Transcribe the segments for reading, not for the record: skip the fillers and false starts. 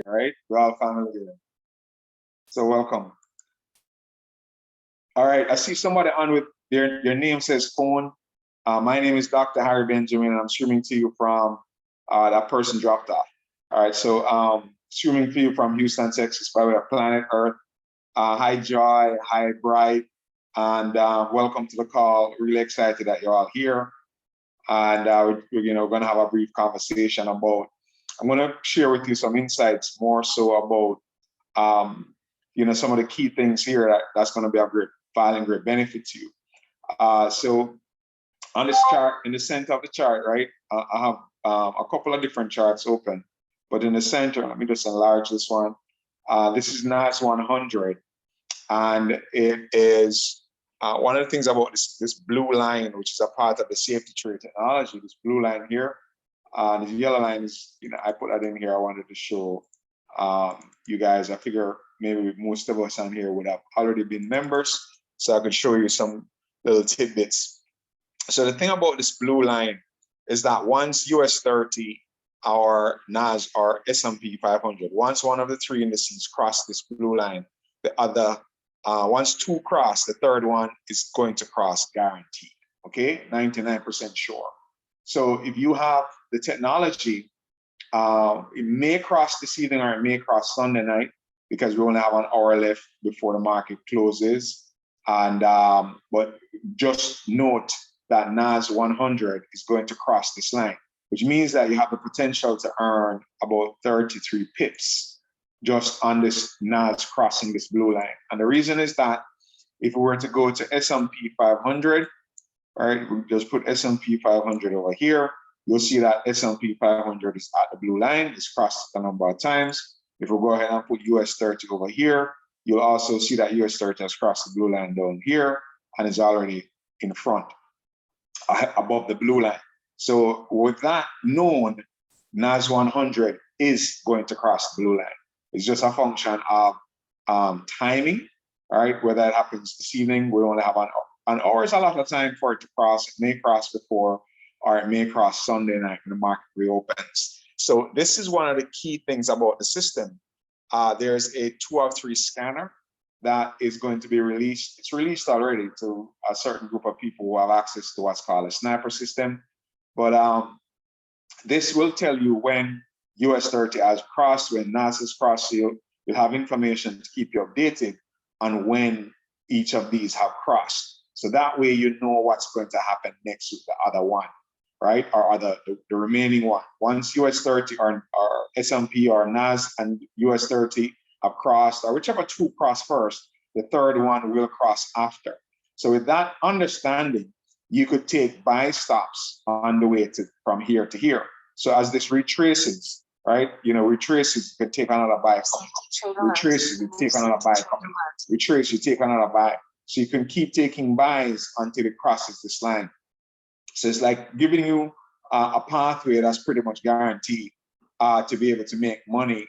right? We're all family here. So welcome. All right, I see somebody on with their name says phone. My name is Dr. Harry Benjamin, and I'm streaming to you from that person dropped off. All right, so streaming to you from Houston, Texas, by way of planet Earth. Hi, Joy. Hi, Bright. And welcome to the call. Really excited that you're all here. And we're going to have a brief conversation about, I'm going to share with you some insights more so about, some of the key things here that's going to be a great value and great benefit to you. So on this chart, in the center of the chart, right, I have a couple of different charts open, but in the center, let me just enlarge this one. This is NAS 100, and it is one of the things about this blue line, which is a part of the safety trade technology. This blue line here, this yellow line is, I put that in here. I wanted to show you guys. I figure maybe most of us on here would have already been members, so I could show you some little tidbits. So the thing about this blue line is that once US 30 or NAS or S&P 500, once one of the three indices cross this blue line, the other, once two cross, the third one is going to cross guaranteed, okay? 99% sure. So if you have the technology, it may cross this evening or it may cross Sunday night, because we only have an hour left before the market closes. And but just note that NAS 100 is going to cross this line, which means that you have the potential to earn about 33 pips just on this NAS crossing this blue line. And the reason is that if we were to go to S&P 500, all right, we just put S&P 500 over here, you'll see that S&P 500 is at the blue line. It's crossed a number of times. If we go ahead and put US 30 over here, you'll also see that US 30 has crossed the blue line down here and is already in front, above the blue line. So with that known, NAS 100 is going to cross the blue line. It's just a function of timing, all right? Whether that happens this evening, we only have an hour is a lot of time for it to cross. It may cross before, or it may cross Sunday night when the market reopens. So this is one of the key things about the system. There's a 2 of 3 scanner that is going to be released. It's released already to a certain group of people who have access to what's called a sniper system. But this will tell you when US 30 has crossed, when NAS has crossed. So you'll have information to keep you updated on when each of these have crossed. So that way you know what's going to happen next with the other one, right? Or the remaining one. Once US 30 or S&P or NAS and US 30 have crossed, or whichever two cross first, the third one will cross after. So with that understanding, you could take buy stops on the way from here to here. So as this retraces, right? Retraces, you could take another buy. Retraces, you take another buy. Retrace, you take another buy. So you can keep taking buys until it crosses this line. So it's like giving you a pathway that's pretty much guaranteed to be able to make money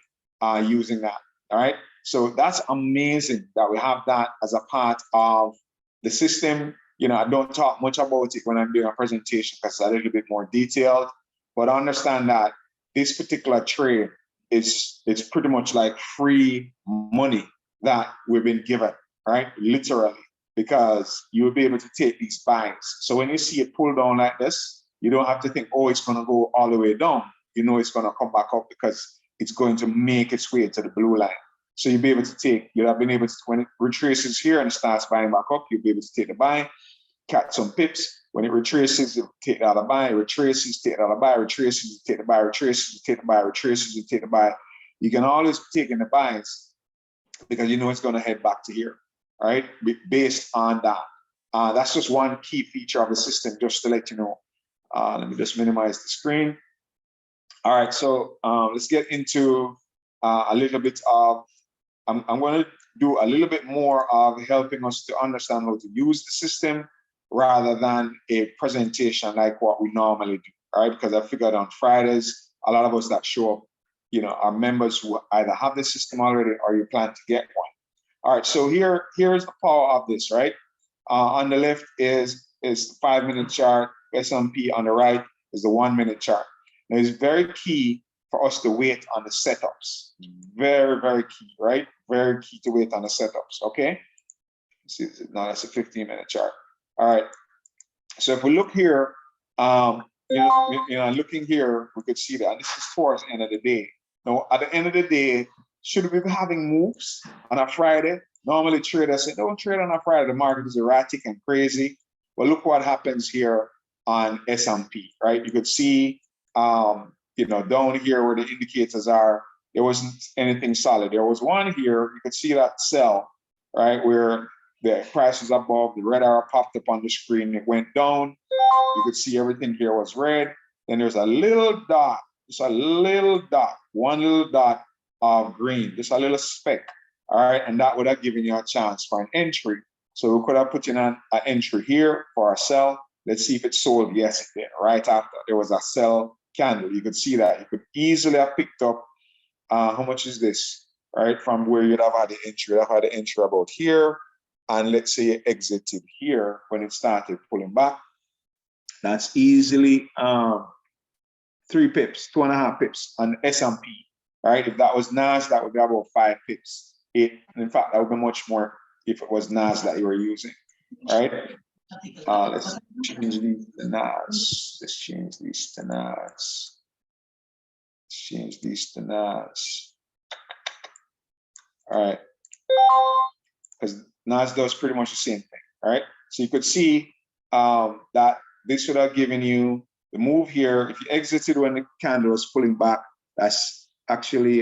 using that, all right? So that's amazing that we have that as a part of the system. I don't talk much about it when I'm doing a presentation because it's a little bit more detailed, but understand that this particular trade it's pretty much like free money that we've been given, right? Literally, because you'll be able to take these buys. So when you see it pull down like this, you don't have to think, oh, it's going to go all the way down. It's going to come back up because it's going to make its way to the blue line. So you'll be able to you'll have been able to, when it retraces here and starts buying back up, you'll be able to take the buy, catch some pips. When it retraces, you take the other buy, retraces, take the other buy, retraces, you take the buy, retraces, you take the buy, retraces, you take the buy. You can always be taking the buys because it's going to head back to here, all right? Based on that. That's just one key feature of the system, just to let you know. Let me just minimize the screen. All right, so let's get into a little bit of, I'm going to do a little bit more of helping us to understand how to use the system rather than a presentation like what we normally do, all right? Because I figured on Fridays, a lot of us that show up, are members who either have the system already or you plan to get one. All right, so here is the power of this, right? On the left is the 5-minute chart, S&P on the right is the 1-minute chart. Now it's very key for us to wait on the setups. Very, very key, right? Very key to wait on the setups, okay? See, now that's a 15-minute chart. All right. So if we look here, looking here, we could see that this is towards the end of the day. Now, at the end of the day, should we be having moves on a Friday? Normally traders say, don't trade on a Friday. The market is erratic and crazy. Well, look what happens here on S&P, right? You could see, down here where the indicators are, there wasn't anything solid. There was one here, you could see that sell, right? Where the price was above, the red arrow popped up on the screen, it went down. You could see everything here was red. Then there's a little dot, just a little dot, one little dot of green, just a little speck. All right, and that would have given you a chance for an entry. So we could have put in an entry here for a sell. Let's see if it sold. Yes, it did. Right after there was a sell candle. You could see that. You could easily have picked up, how much is this? Right, from where you'd have had the entry. You'd have had the entry about here. And let's say you exited here when it started pulling back. That's easily 3 pips, 2.5 pips on S&P. Right, if that was NAS, that would be about 5 pips. In fact, that would be much more if it was NAS that you were using, right? Let's change these to NAS. Let's change these to NAS. Let's change these to NAS. All right, because NAS does pretty much the same thing, all right? So you could see that this should have given you the move here. If you exited when the candle was pulling back, that's actually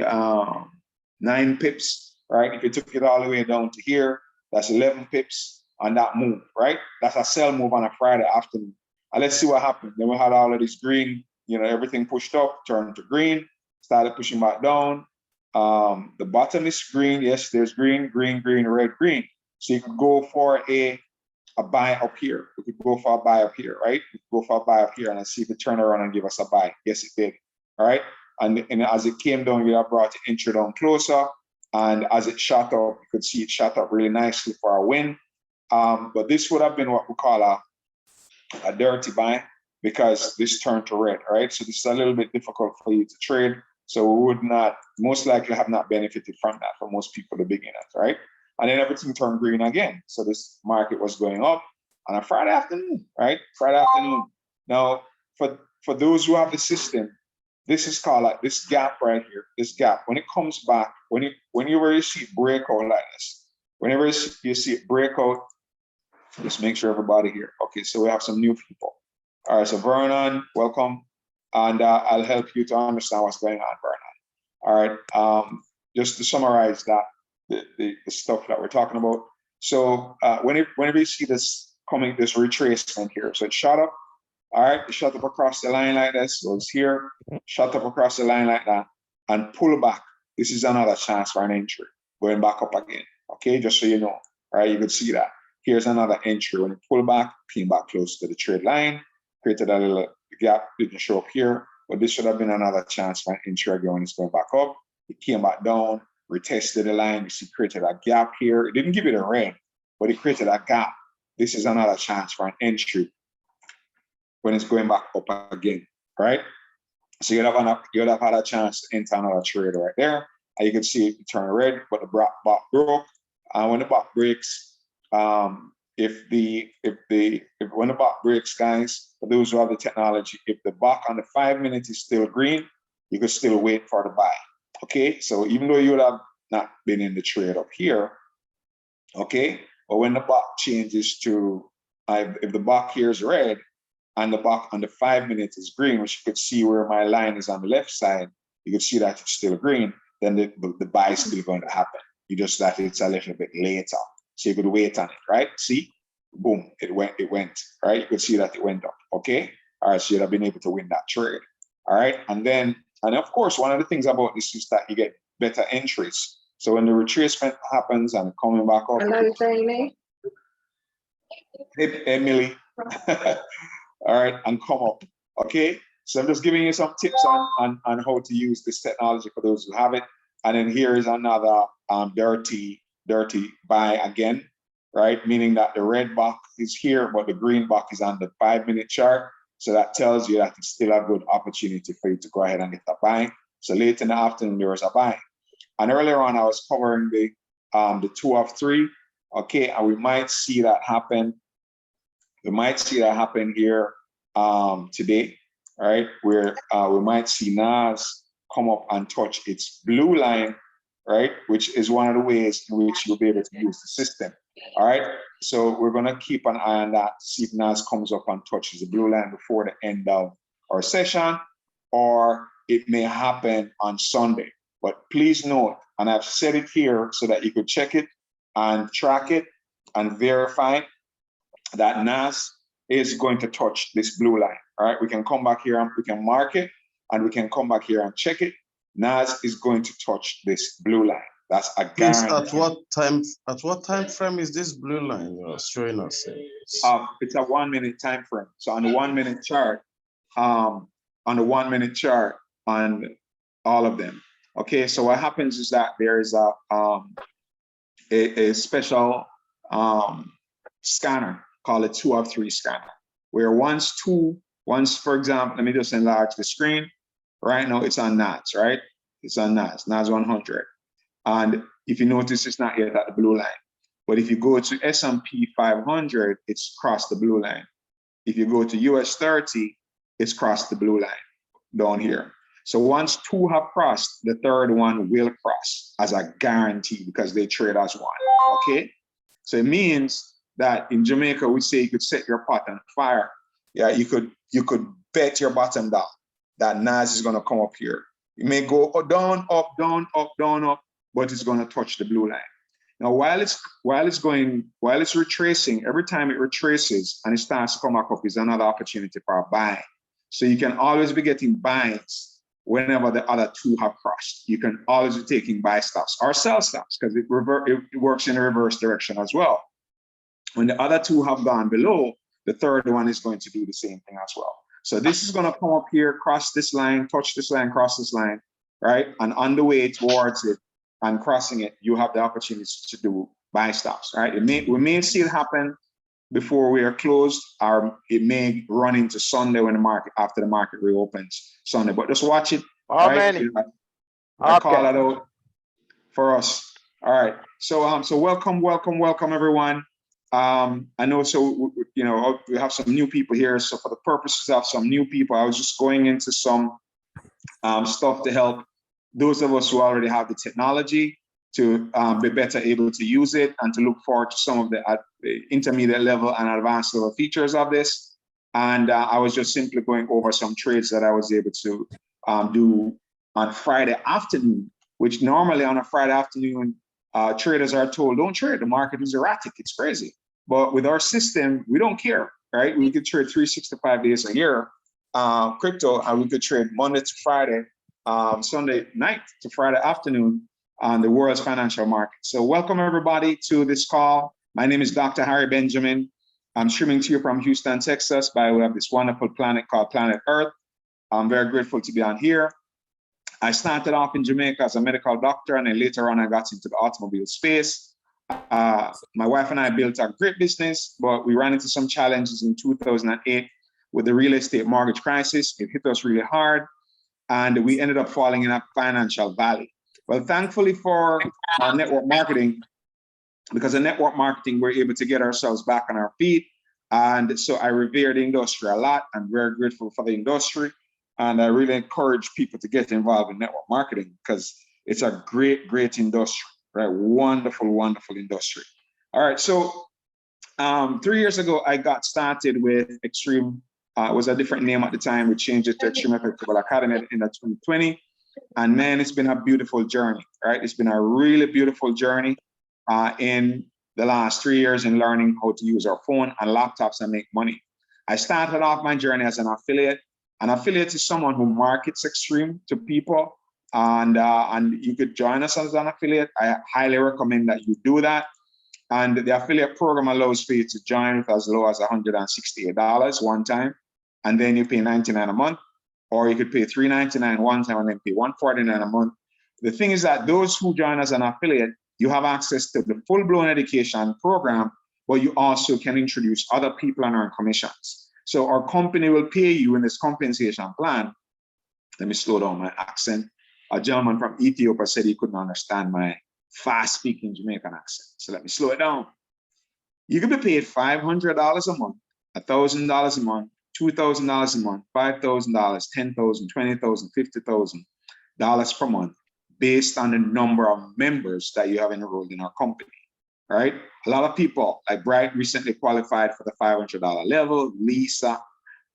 9 pips. Right? If you took it all the way down to here, that's 11 pips on that move, right? That's a sell move on a Friday afternoon. And let's see what happened. Then we had all of this green, everything pushed up, turned to green, started pushing back down. The bottom is green. Yes, there's green, green, green, red, green. So you could go for a buy up here. We could go for a buy up here, right? We could go for a buy up here and let's see if it turn around and give us a buy. Yes, it did. All right. And as it came down, you have brought the entry down closer. And as it shot up, you could see it shot up really nicely for a win. But this would have been what we call a dirty buy because this turned to red, right? So this is a little bit difficult for you to trade. So we would not, most likely have not benefited from that for most people, the beginners, right? And then everything turned green again. So this market was going up on a Friday afternoon, right? Friday afternoon. Now, for those who have the system, this is called like this gap right here, this gap. When it comes back, whenever you see it break out like this, whenever you see it break out, just make sure everybody here. Okay, so we have some new people. All right, so Vernon, welcome. And I'll help you to understand what's going on, Vernon. All right, just to summarize that, the stuff that we're talking about. So whenever you see this coming, this retracement here, so it shot up. All right, it shot up across the line like this, goes here, shot up across the line like that, and pull back. This is another chance for an entry, going back up again. Okay, just so you know. All right, you could see that. Here's another entry. When it pulled back, came back close to the trade line, created a little gap, didn't show up here, but this should have been another chance for an entry again when it's going back up. It came back down, retested the line, you see, created a gap here. It didn't give it a red, but it created a gap. This is another chance for an entry when it's going back up again, right? So you'd have had a chance to enter another trade right there. And you can see it turn red, but the block broke. And when the block breaks, when the block breaks, guys, for those who have the technology, if the block on the 5 minutes is still green, you could still wait for the buy. Okay, so even though you would have not been in the trade up here, okay, but when the block changes to, if the block here is red, and the block on the 5 minutes is green, which you could see where my line is on the left side, you can see that it's still green, then the buy is still going to happen. You just that it's a little bit later. So you could wait on it, right? See, boom, it went, right? You could see that it went up, okay? All right, so you'd have been able to win that trade, all right? And of course, one of the things about this is that you get better entries. So when the retracement happens and coming back up. Hello, Jamie. Hey, Emily. All right, and come up, okay? So I'm just giving you some tips on how to use this technology for those who have it. And then here is another dirty buy again, right? Meaning that the red box is here, but the green box is on the 5 minute chart. So that tells you that it's still a good opportunity for you to go ahead and get that buy. So late in the afternoon, there was a buying. And earlier on, I was covering the 2 of 3. Okay, and we might see that happen. We might see that happen here today, right? Where we might see NAS come up and touch its blue line, right? Which is one of the ways in which you'll be able to use the system. All right. So we're going to keep an eye on that, see if NAS comes up and touches the blue line before the end of our session, or it may happen on Sunday. But please note, and I've said it here so that you could check it and track it and verify that NAS is going to touch this blue line. All right, we can come back here and we can mark it, and we can come back here and check it. NAS is going to touch this blue line. That's a guarantee. At what time frame is this blue line you're showing us? It's a 1 minute time frame. So on the 1 minute chart, on all of them. Okay, so what happens is that there is a special scanner called a 2 of 3 scanner, where once, for example, let me just enlarge the screen. Right now it's on NAS, right? It's on NAS 100. And if you notice, it's not yet at the blue line. But if you go to S&P 500, it's crossed the blue line. If you go to US 30, it's crossed the blue line down here. So once 2 have crossed, the third one will cross as a guarantee because they trade as one, okay? So it means that in Jamaica, we say you could set your pot on fire. Yeah, you could bet your bottom dollar that NAS is gonna come up here. It may go down, up, down, up, down, up, but it's gonna touch the blue line. Now, while it's retracing, every time it retraces and it starts to come back up is another opportunity for a buy. So you can always be getting buys whenever the other 2 have crossed. You can always be taking buy stops or sell stops because it works in the reverse direction as well. When the other 2 have gone below, the third one is going to do the same thing as well. So this is going to come up here, cross this line, touch this line, cross this line, right? And on the way towards it and crossing it, you have the opportunity to do buy stops, right? We may see it happen before we are closed, or it may run into Sunday when after the market reopens Sunday. But just watch it. How right? many? I call that out for us. All right. So welcome everyone. I know, so we have some new people here. So for the purposes of some new people, I was just going into some stuff to help those of us who already have the technology to be better able to use it and to look forward to some of the intermediate level and advanced level features of this. And I was just simply going over some trades that I was able to do on Friday afternoon, which normally on a Friday afternoon, traders are told, don't trade, the market is erratic, it's crazy. But with our system, we don't care, right? We could trade 365 days a year, crypto, and we could trade Monday to Friday, Sunday night to Friday afternoon on the world's financial market. So welcome everybody to this call. My name is Dr. Harry Benjamin. I'm streaming to you from Houston, Texas by way of this wonderful planet called Planet Earth. I'm very grateful to be on here. I started off in Jamaica as a medical doctor, and then later on I got into the automobile space. My wife and I built a great business, but we ran into some challenges in 2008 with the real estate mortgage crisis. It hit us really hard, and we ended up falling in a financial valley. Well, thankfully for network marketing, because of network marketing, we're able to get ourselves back on our feet. And so I revere the industry a lot. I'm very grateful for the industry. And I really encourage people to get involved in network marketing because it's a great, great industry, right? Wonderful, wonderful industry. All right, so 3 years ago, I got started with Xtream. It was a different name at the time. We changed it to Xtreamfx Academy in 2020. And man, it's been a beautiful journey, right? It's been a really beautiful journey in the last 3 years in learning how to use our phone and laptops and make money. I started off my journey as an affiliate. An affiliate is someone who markets Xtream to people, and you could join us as an affiliate. I highly recommend that you do that. And the affiliate program allows for you to join with as low as $168 one time, and then you pay $99 a month, or you could pay $399 one time and then pay $149 a month. The thing is that those who join as an affiliate, you have access to the full-blown education program, but you also can introduce other people and earn commissions. So our company will pay you in this compensation plan. Let me slow down my accent. a gentleman from Ethiopia said he couldn't understand my fast-speaking Jamaican accent. So let me slow it down. You can be paid $500 a month, $1,000 a month, $2,000 a month, $5,000, $10,000, $20,000, $50,000 per month, based on the number of members that you have enrolled in our company. Right? A lot of people, like Bright, recently qualified for the $500 level. Lisa,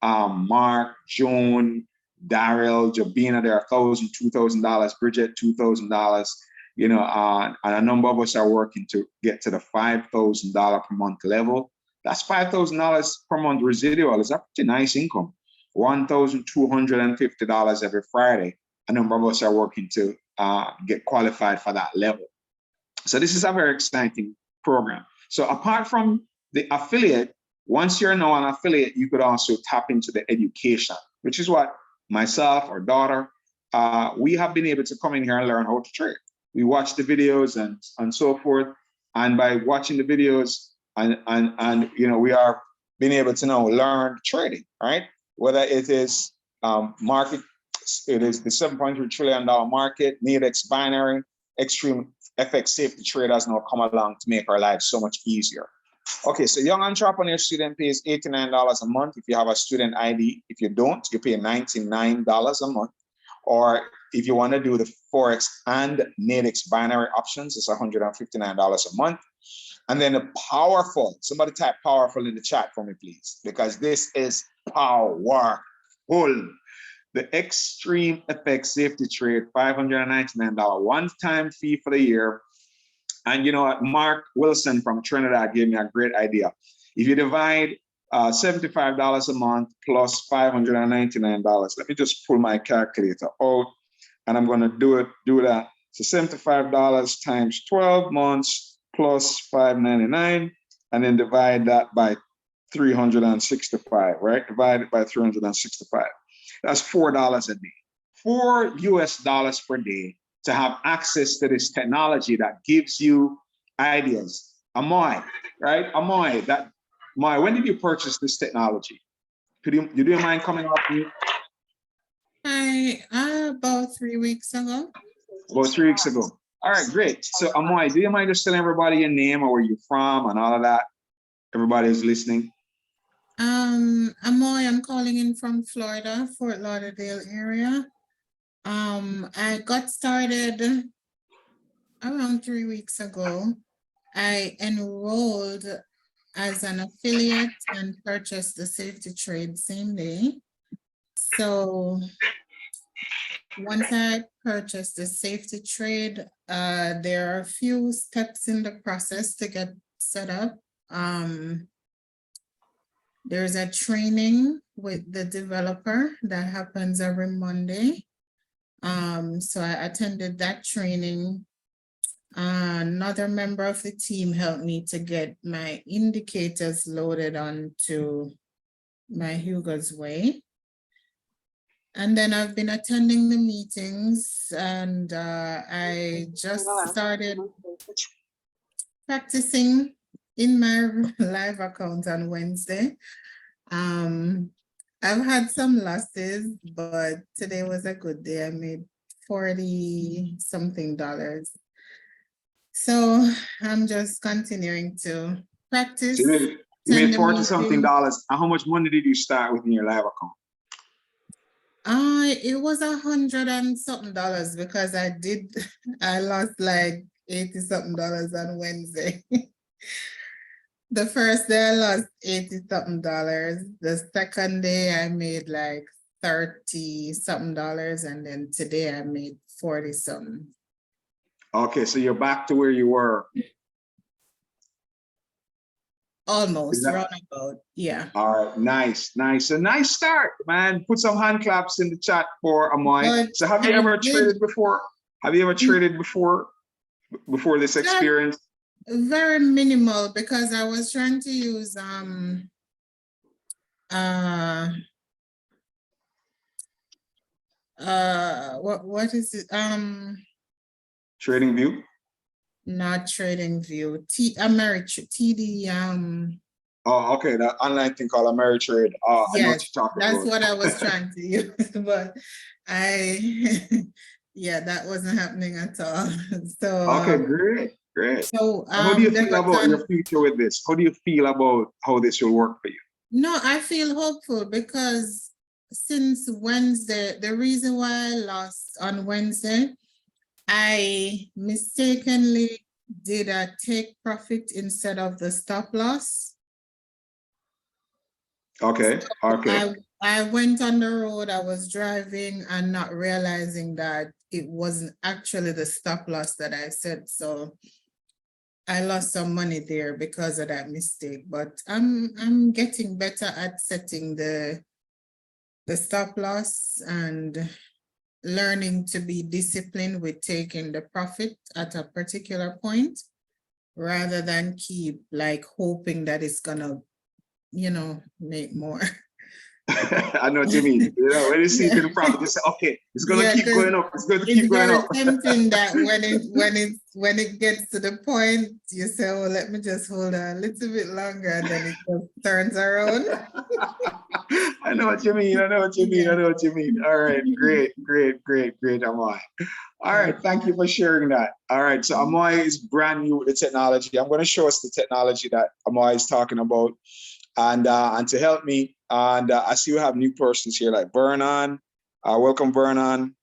Mark, Joan, Daryl, Jabina, they're $1,000, $2,000. Bridget, $2,000. You know, and a number of us are working to get to the $5,000 per month level. That's $5,000 per month residual. It's a pretty nice income. $1,250 every Friday. A number of us are working to get qualified for that level. So this is a very exciting program. So apart from the affiliate, once you're now an affiliate, you could also tap into the education, which is what myself or daughter, we have been able to come in here and learn how to trade. We watch the videos and so forth. And by watching the videos and you know, we are being able to now learn trading, right? Whether it is market, it is the $7.3 trillion market, Nadex binary, Xtreamfx safety trade has now come along to make our lives so much easier. Okay, so young entrepreneur student pays $89 a month if you have a student ID. If you don't, you pay $99 a month. Or if you want to do the Forex and Nadex binary options, it's $159 a month. And then the powerful, somebody type powerful in the chat for me, please, because this is powerful. The Xtreamfx safety trade, $599 one-time fee for the year. And you know what? Mark Wilson from Trinidad gave me a great idea. If you divide $75 a month plus $599, let me just pull my calculator out, and I'm going to do that. So $75 times 12 months plus $599, and then divide that by 365, right? Divide it by 365. That's $4 a day. $4 per day to have access to this technology that gives you ideas. Amoy, right? Amoy, when did you purchase this technology? Do you mind coming up here? About 3 weeks ago. About 3 weeks ago. All right, great. So Amoy, do you mind just telling everybody your name or where you're from and all of that? Everybody is listening. Amoy, I'm calling in from Florida, Fort Lauderdale area. I got started around 3 weeks ago. I enrolled as an affiliate and purchased the safety trade same day. So once I purchased the safety trade, there are a few steps in the process to get set up. There's a training with the developer that happens every Monday. So I attended that training. Another member of the team helped me to get my indicators loaded onto my Hugo's Way. And then I've been attending the meetings, and I just started practicing in my live account on Wednesday. I've had some losses, but today was a good day. I made $40-something. So I'm just continuing to practice. So you made $40-something. And how much money did you start with in your live account? It was $100-something because I lost like $80-something on Wednesday. The first day I lost $80-something. The second day I made like $30-something, and then today I made $40-something. Okay, so you're back to where you were. Almost, roundabout, yeah. All right, nice. A nice start, man. Put some hand claps in the chat for Amoy. So have you ever traded before? Have you ever traded before this experience? Very minimal, because I was trying to use what is it? Trading View? Not Trading View. TD. Oh, okay. That online thing called Ameritrade. Yes, I know what you're talking that's about. what I was trying to use, but I yeah, that wasn't happening at all. So, Okay, great, great. so How do you there feel was about your future with this? How do you feel about how this will work for you? no, I feel hopeful because since Wednesday, the reason why I lost on Wednesday, I mistakenly did a take profit instead of the stop loss. Okay, okay. I went on the road, I was driving and not realizing that it wasn't actually the stop loss that I said. So I lost some money there because of that mistake, but I'm getting better at setting the stop loss and learning to be disciplined with taking the profit at a particular point rather than keep like hoping that it's gonna, make more. I know what you mean. You know, when you see it in the profit, you say, okay, it's gonna Yeah, keep 'cause going up. It's going to it's keep going very up. tempting that when it gets to the point, you say, "Oh, let me just hold on a little bit longer," and then it just turns around. I know what you mean. I know what you mean. I know what you mean. All right, great, great, great, great, Amoy. All right, thank you for sharing that. All right, so Amoy is brand new with the technology. I'm going to show us the technology that Amoy is talking about, and to help me. And I see we have new persons here like Vernon. Welcome, Vernon.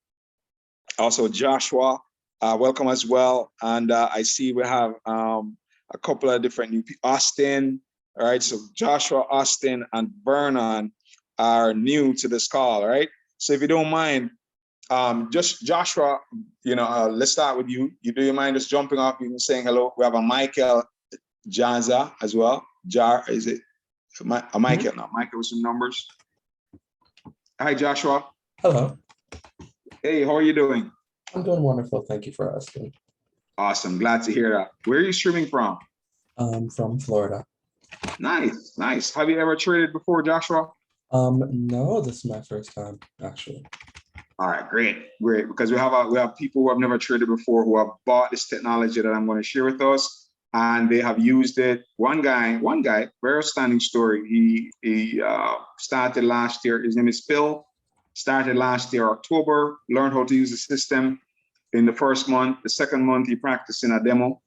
Also Joshua, welcome as well. And I see we have a couple of different new people. Austin. All right, so Joshua, Austin, and Vernon are new to this call. All right, so if you don't mind, just Joshua, let's start with you. Do you mind just jumping off and saying hello? We have a Michael Janza as well. Is it a Michael? No, Michael with some numbers. Hi, Joshua. Hello. Hey, how are you doing? I'm doing wonderful. Thank you for asking. Awesome. Glad to hear that. Where are you streaming from? From Florida. Nice, nice. Have you ever traded before, Joshua? No, this is my first time, actually. All right, great, great. Because we have people who have never traded before who have bought this technology that I'm going to share with us, and they have used it. One guy, very outstanding story. He started last year. His name is Phil. Started last year, October, learned how to use the system in the first month. The second month, he practiced in a demo,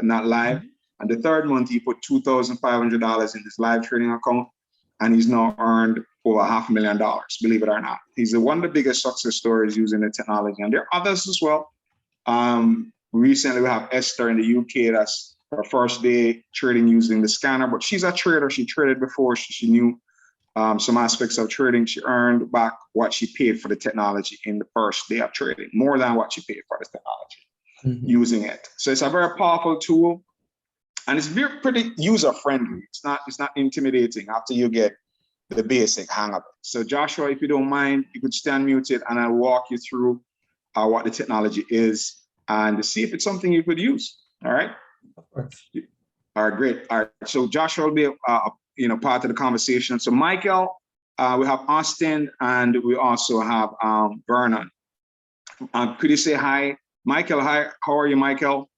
not live. And the third month, he put $2,500 in his live trading account, and he's now earned over $500,000, believe it or not. He's one of the biggest success stories using the technology, and there are others as well. Recently, we have Esther in the UK. That's her first day trading using the scanner, but she's a trader. She traded before. She knew some aspects of trading. She earned back what she paid for the technology in the first day of trading, more than what she paid for the technology using it. So it's a very powerful tool, and it's pretty user friendly. It's not intimidating after you get the basic hang of it. So Joshua, if you don't mind, you could stand muted, and I'll walk you through what the technology is and see if it's something you could use. All right. Of course. All right, great. All right. So Joshua will be part of the conversation. So Michael, we have Austin, and we also have Vernon. Could you say hi? Michael, hi. How are you, Michael?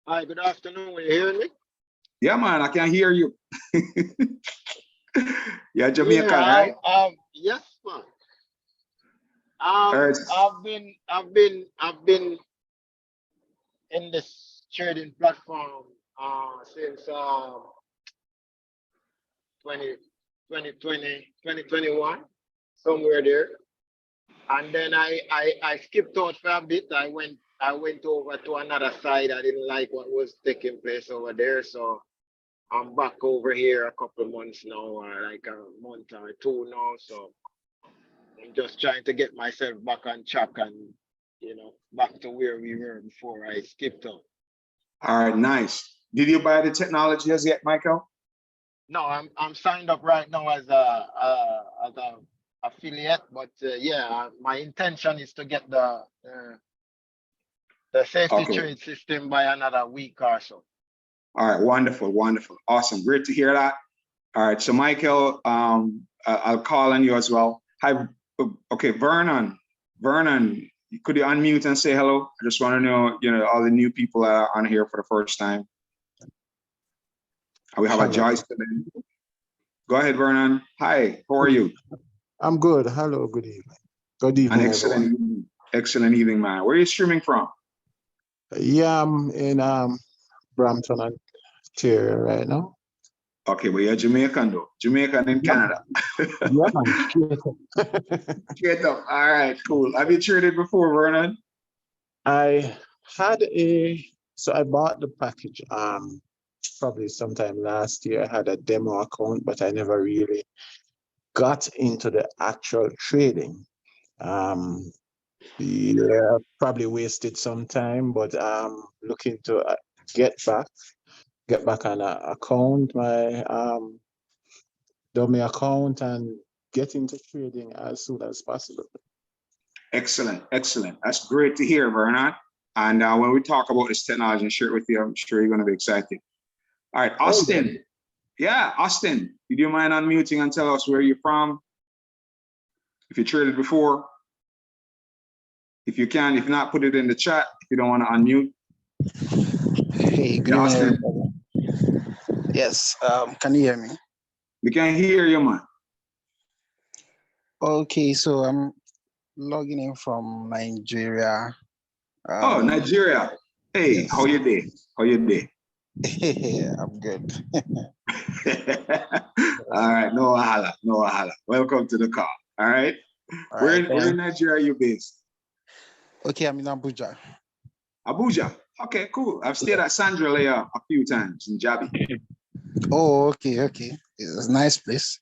Hi, good afternoon. Are you hearing me? Yeah, man, I can hear you. Yeah, Jamaican, right? Yes, man. Right. I've been in this trading platform since 2021, somewhere there. And then I skipped out for a bit. I went over to another side. I didn't like what was taking place over there. So I'm back over here a couple of months now, or like a month or two now. So I'm just trying to get myself back on track and, back to where we were before I skipped out. All right, nice. Did you buy the technology as yet, Michael? No, I'm signed up right now as a affiliate, but yeah, my intention is to get the safety trade system by another week or so. All right, wonderful, wonderful, awesome, great to hear that. All right, so Michael, I'll call on you as well. Hi, okay, Vernon, could you unmute and say hello? I just want to know, all the new people that are on here for the first time. We have a Joyce today. Go ahead, Vernon. Hi, how are you? I'm good. Hello, good evening. Good evening, An excellent everyone. evening. Excellent evening, man. Where are you streaming from? Yeah, I'm in Brampton, Ontario right now. Okay, well, you're Jamaican though. Jamaican in Canada. Yeah, man. Straight up. Straight up. All right, cool. Have you traded before, Vernon? I had so I bought the package probably sometime last year. I had a demo account, but I never really got into the actual trading. Yeah, probably wasted some time, but looking to get back on a account, my dummy account, and get into trading as soon as possible. Excellent, excellent. That's great to hear, Vernon. And when we talk about this technology and share it with you, I'm sure you're going to be excited. All right, Austin. Yeah, Austin, do you mind unmuting and tell us where you're from? If you traded before, if you can, if not, put it in the chat. If you don't want to unmute. Hey, good Yeah, evening, Austin, everybody. Yes, can you hear me? we can hear you, man. Okay, so I'm logging in from Nigeria. Oh, Nigeria. Hey, Yes. how you day? How you day? I'm good. All right, no wahala, no wahala. Welcome to the call. All right. All Where right, in Nigeria are you based? Okay, I'm in Abuja. Abuja. Okay, cool. I've stayed at Sandra Leia a few times in Jabi. Oh, okay. It's a nice place.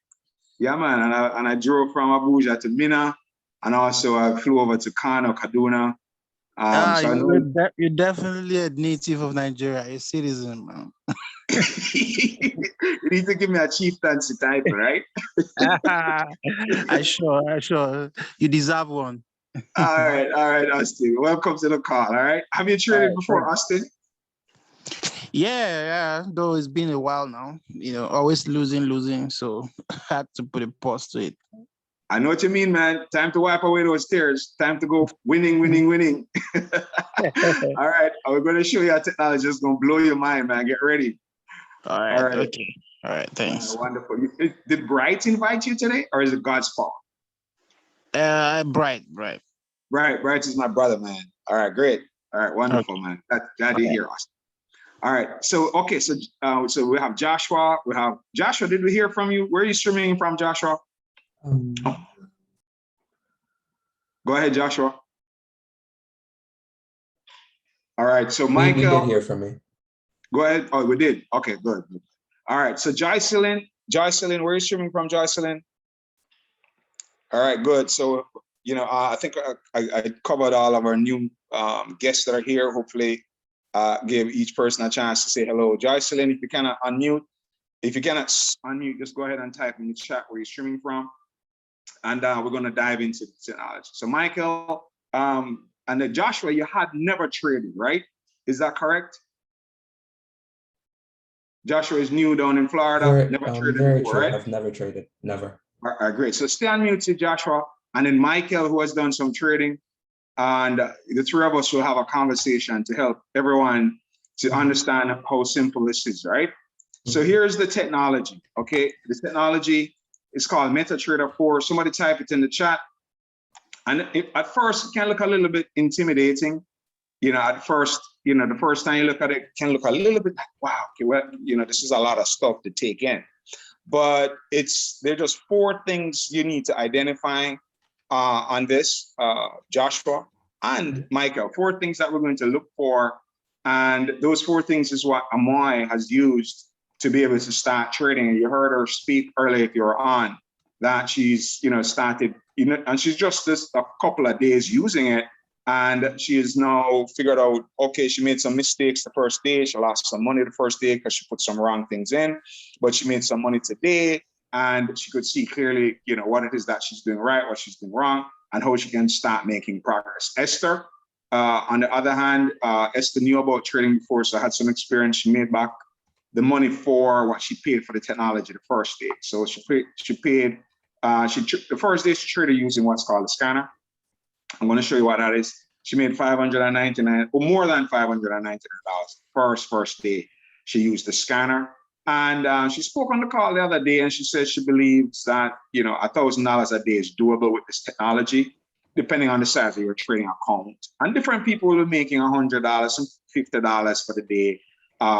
Yeah, man. And I drove from Abuja to Mina, and also I flew over to Kano, Kaduna. So I know you're definitely a native of Nigeria, a citizen, man. you need to give me a chieftaincy title, right? I sure. You deserve one. All right, Austin. Welcome to the call. All right. Have you traded right, before, thanks. Austin? Yeah. Though it's been a while now, always losing. So I had to put a pause to it. I know what you mean, man. Time to wipe away those tears. Time to go winning. All right. We're going to show you our technology. It's going to blow your mind, man. Get ready. All right. All right. Okay. All right. Thanks. Wonderful. Did Bright invite you today, or is it God's fault? Bright. Bright is my brother, man. All right, great. All right, wonderful, man. Glad to hear us. All right. So we have Joshua. Did we hear from you? Where are you streaming from, Joshua? Go ahead, Joshua. All right. So Michael. We did hear from me. Go ahead. Oh, we did. Okay, good. All right. So Joycelyn, where are you streaming from, Joycelyn? All right, good. So, I think I covered all of our new guests that are here. Hopefully, give each person a chance to say hello. Joycelyn, if you cannot unmute, just go ahead and type in the chat where you're streaming from. And we're going to dive into the technology. So, Michael, and then Joshua, you had never traded, right? Is that correct? Joshua is new down in Florida. Never traded before, right? I've never traded. Never. All right, great. So stay unmuted, Joshua. And then Michael, who has done some trading. And the three of us will have a conversation to help everyone to understand how simple this is, right? So here's the technology, okay? The technology is called MetaTrader 4. Somebody type it in the chat. And at first, it can look a little bit intimidating. At first, the first time you look at it, can look a little bit like, wow, okay, well, this is a lot of stuff to take in. But there are just 4 things you need to identify on this, Joshua and Michael. 4 things that we're going to look for. And those 4 things is what Amoy has used to be able to start trading. And you heard her speak earlier, if you were on, that she's, started, and she's just a couple of days using it. And she has now figured out, okay, she made some mistakes the first day. She lost some money the first day because she put some wrong things in, but she made some money today. And she could see clearly, what it is that she's doing right, what she's doing wrong, and how she can start making progress. Esther, on the other hand, Esther knew about trading before, so had some experience. She made back the money for what she paid for the technology the first day. So the first day she traded using what's called a scanner. I'm going to show you what that is. She made $599, or more than $599 first day she used the scanner. And she spoke on the call the other day, and she says she believes that $1,000 a day is doable with this technology. depending on the size of your trading account. And different people will be making $100, some $50 for the day.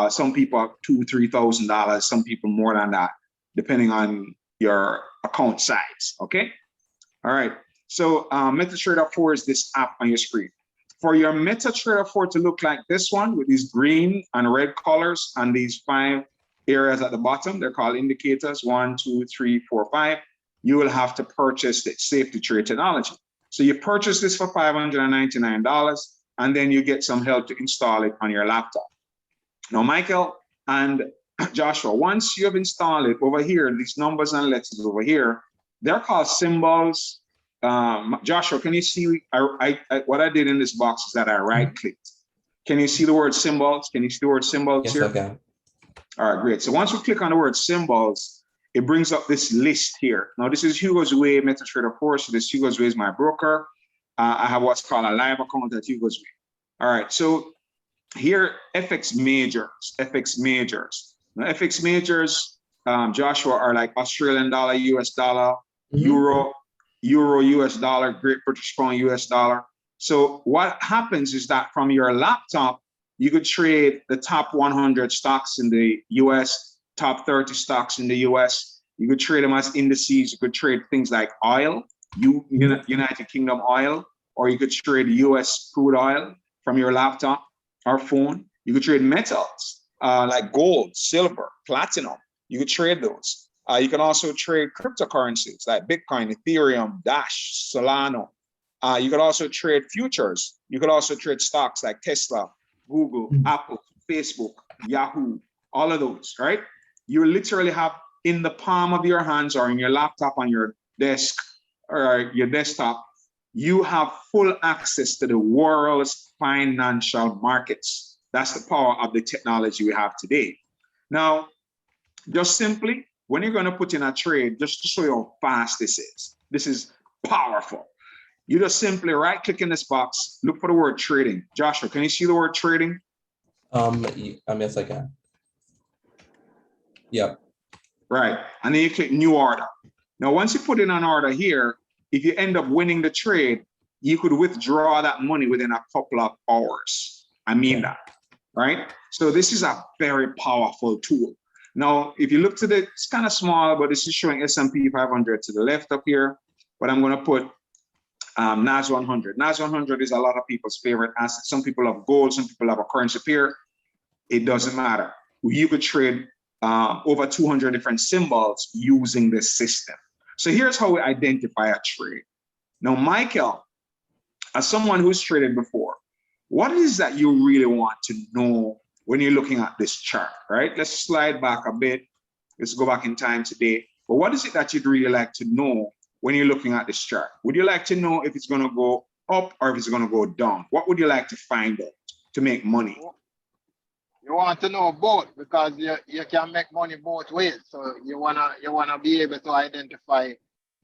Some people are $2,000, $3,000. Some people more than that, depending on your account size. Okay. All right. So MetaTrader 4 is this app on your screen. For your MetaTrader 4 to look like this one with these green and red colors and these 5 areas at the bottom, they're called indicators, 1, 2, 3, 4, 5. You will have to purchase the safety trade technology. So you purchase this for $599, and then you get some help to install it on your laptop. Now, Michael and Joshua, once you have installed it over here, these numbers and letters over here, they're called symbols. Joshua, can you see what I did in this box is that I right-clicked. Can you see the word symbols? Can you see the word symbols Yes, here? I can. All right, great. So once we click on the word symbols, it brings up this list here. Now, this is Hugo's Way MetaTrader 4. So this Hugo's Way is my broker. I have what's called a live account at Hugo's Way. All right, so here, FX majors. Now, FX majors, Joshua, are like Australian dollar, US dollar, euro, US dollar, Great British pound, US dollar. So what happens is that from your laptop, you could trade the top 100 stocks in the US, top 30 stocks in the US. You could trade them as indices. You could trade things like oil, United Kingdom oil, or you could trade US crude oil from your laptop or phone. You could trade metals like gold, silver, platinum. You could trade those. You can also trade cryptocurrencies like Bitcoin, Ethereum, Dash, Solana. You could also trade futures. You could also trade stocks like Tesla, Google, Apple, Facebook, Yahoo, all of those, right? You literally have in the palm of your hands or in your laptop on your desk or your desktop, you have full access to the world's financial markets. That's the power of the technology we have today. Now, just simply, when you're going to put in a trade, just to show you how fast this is powerful. You just simply right-click in this box, look for the word trading. Joshua, can you see the word trading? Yes, I can. Yep. Right, and then you click new order. Now, once you put in an order here, if you end up winning the trade, you could withdraw that money within a couple of hours. I mean that, right? So this is a very powerful tool. Now, if you look to the, it's kind of small, but this is showing S&P 500 to the left up here, but I'm going to put NAS 100. NAS 100 is a lot of people's favorite asset. Some people have gold, some people have a currency pair. It doesn't matter. You could trade over 200 different symbols using this system. So here's how we identify a trade. Now, Michael, as someone who's traded before, what is that you really want to know when you're looking at this chart, right? Let's slide back a bit. Let's go back in time today. But what is it that you'd really like to know when you're looking at this chart? Would you like to know if it's going to go up or if it's going to go down? What would you like to find out to make money? You want to know both because you can make money both ways. So you wanna be able to identify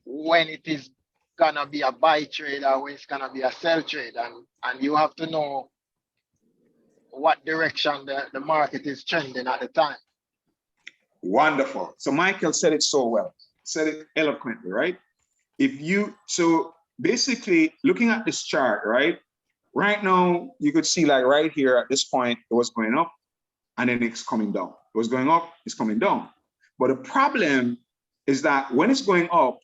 when it is gonna be a buy trade or when it's gonna be a sell trade, and you have to know what direction the market is trending at the time. Wonderful. So Michael said it so well, said it eloquently, right? So basically looking at this chart, right now, you could see like right here at this point, it was going up and then it's coming down. It was going up, it's coming down. But the problem is that when it's going up,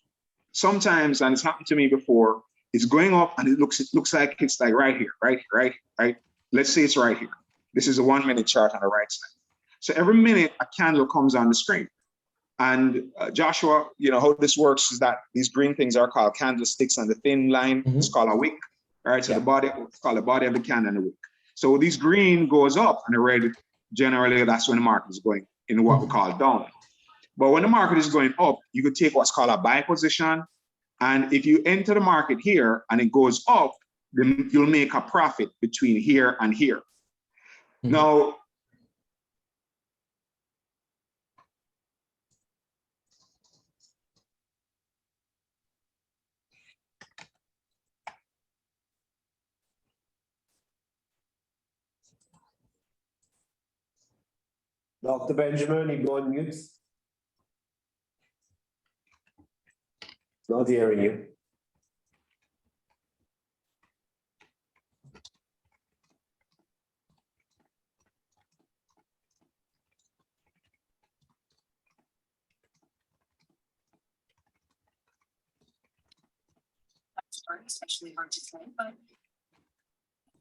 sometimes, and it's happened to me before, it's going up and it looks like it's like right here, right? Let's say it's right here. This is a 1 minute chart on the right side. So every minute a candle comes on the screen. And Joshua, you know how this works is that these green things are called candlesticks on the thin line. It's called a wick. All right, so the body, it's called the body of the candle and the wick. So these green goes up and the red, generally that's when the market is going in what we call down. But when the market is going up, you could take what's called a buy position. And if you enter the market here and it goes up, then you'll make a profit between here and here. Now, Dr. Benjamin, you go on mute. Not hearing you. part, especially hard to say, but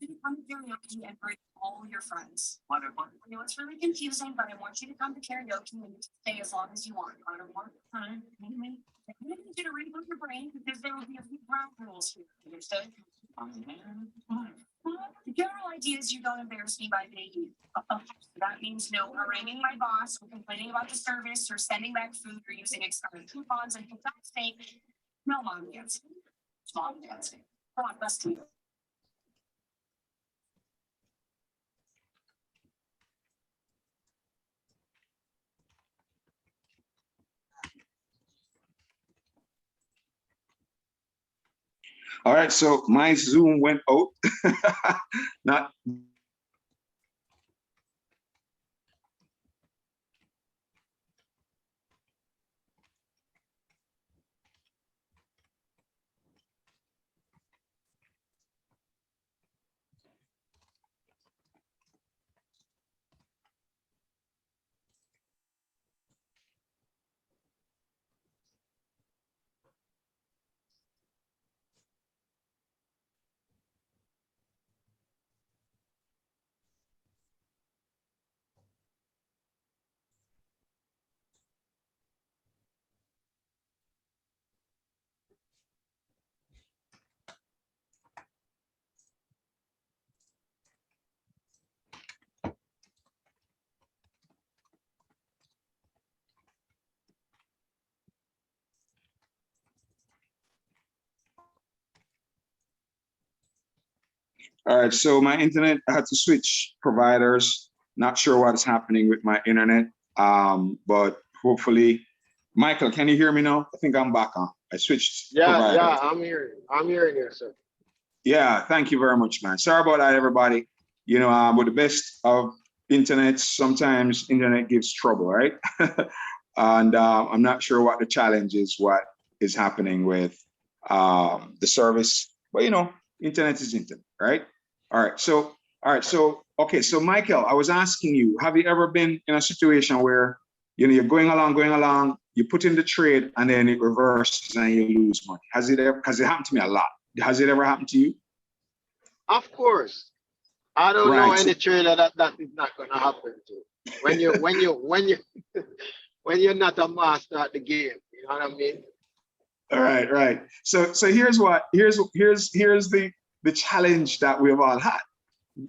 you can come to karaoke and bring all your friends. Wonderful. I know it's really confusing, but I want you to come to karaoke and you can stay as long as you want. Wonderful. Anyway, I need you to reboot your brain because there will be a few ground rules here. Understood? The general idea is you don't embarrass me by begging. That means no haranguing my boss or complaining about the service or sending back food or using expired coupons, and for God's sake, no mom dancing. Mom dancing. Come on, let's do it. All right, so my Zoom went out. Not. All right, so my internet, I had to switch providers. Not sure what is happening with my internet, but hopefully, Michael, can you hear me now? I think I'm back on. I switched providers. Yeah, I'm hearing you, sir. Yeah, thank you very much, man. Sorry about that, everybody. You know, with the best of internet, sometimes internet gives trouble, right? And I'm not sure what the challenge is, what is happening with the service, but you know, internet is internet, right? All right, so okay, so Michael, I was asking you, have you ever been in a situation where you know you're going along, you put in the trade and then it reverses and you lose money? Has it ever? Because it happened to me a lot. Has it ever happened to you? Of course. I don't know Right. any trader that is not gonna happen to. When you when you're not a master at the game, you know what I mean? All right, right. So here's the challenge that we've all had: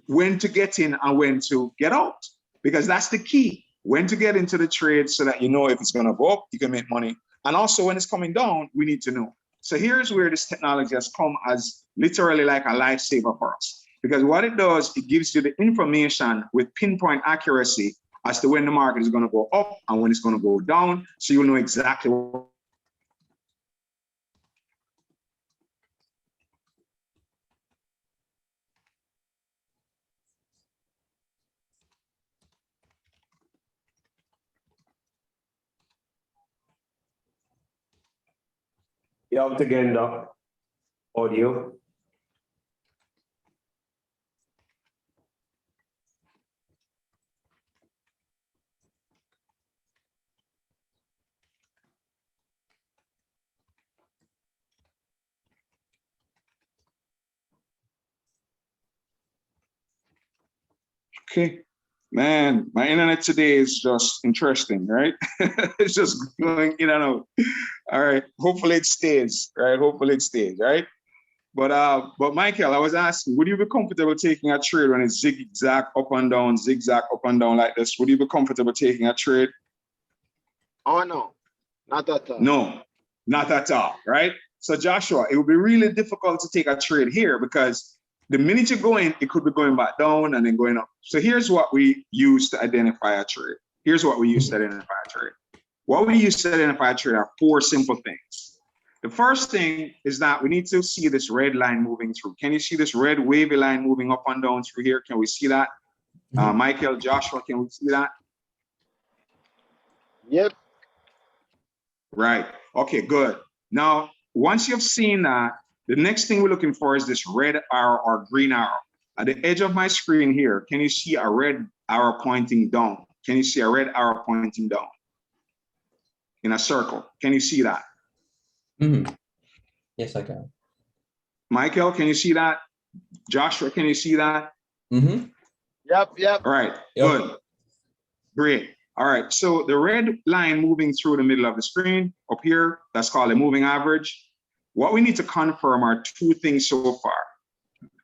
when to get in and when to get out, because that's the key. When to get into the trade so that you know if it's going to go up, you can make money, and also when it's coming down, we need to know. So here's where this technology has come as literally like a lifesaver for us, because what it does, it gives you the information with pinpoint accuracy as to when the market is going to go up and when it's going to go down, so you'll know exactly what. You're out again, Doc. Audio. Okay, man, my internet today is just interesting, right? It's just going in and out. All right, hopefully it stays, right? Hopefully it stays, right? But Michael, I was asking, would you be comfortable taking a trade when it's zigzag up and down like this? Would you be comfortable taking a trade? Oh no, not at all. No, not at all, right? So Joshua, it would be really difficult to take a trade here because the minute you go in, it could be going back down and then going up. So here's what we use to identify a trade. Here's what we use to identify a trade. What we use to identify a trade are 4 simple things. The first thing is that we need to see this red line moving through. Can you see this red wavy line moving up and down through here? Can we see that? Michael, Joshua, can we see that? Yep. Right. Okay, good. Now, once you've seen that, the next thing we're looking for is this red arrow or green arrow. At the edge of my screen here, can you see a red arrow pointing down? Can you see a red arrow pointing down in a circle? Can you see that? Mm-hmm. Yes, I can. Michael, can you see that? Joshua, can you see that? Mm-hmm. Yep. All right, Yep. good. Great. All right, so the red line moving through the middle of the screen up here, that's called a moving average. What we need to confirm are two things so far.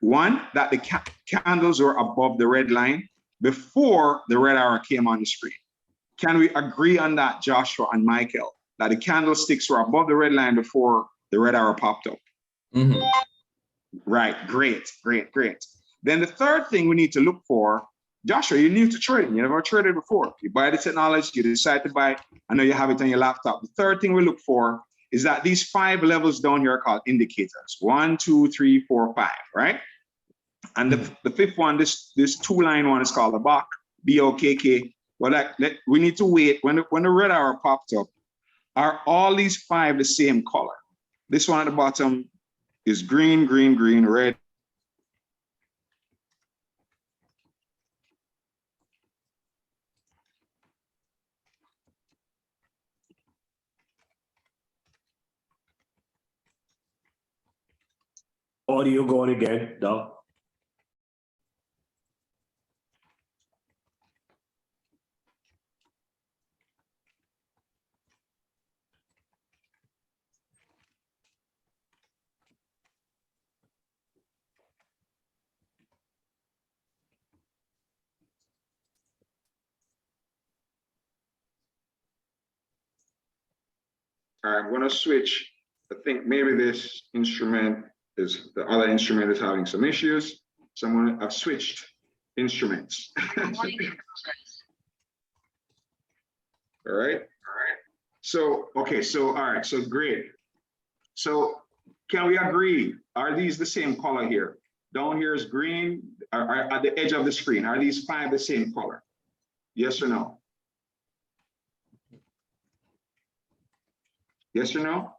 One, that the candles were above the red line before the red arrow came on the screen. Can we agree on that, Joshua and Michael, that the candlesticks were above the red line before the red arrow popped up? Mm-hmm. Right, great. Then the third thing we need to look for, Joshua, you're new to trading. You never traded before. You buy the technology, you decide to buy it. I know you have it on your laptop. The third thing we look for is that these 5 levels down here are called indicators. 1, 2, 3, 4, 5, right? And the fifth one, this 2-line one is called a BOK, B-O-K-K. Well, we need to wait. When the red arrow popped up, are all these 5 the same color? This one at the bottom is green, green, green, red. Audio going again, Doc. All right, I'm going to switch. I think maybe this instrument is, the other instrument is having some issues. So I've switched instruments. All right. So, okay, so, all right, so great. So can we agree? Are these the same color here? Down here is green, are at the edge of the screen. Are these 5 the same color? Yes or no? Yes or no?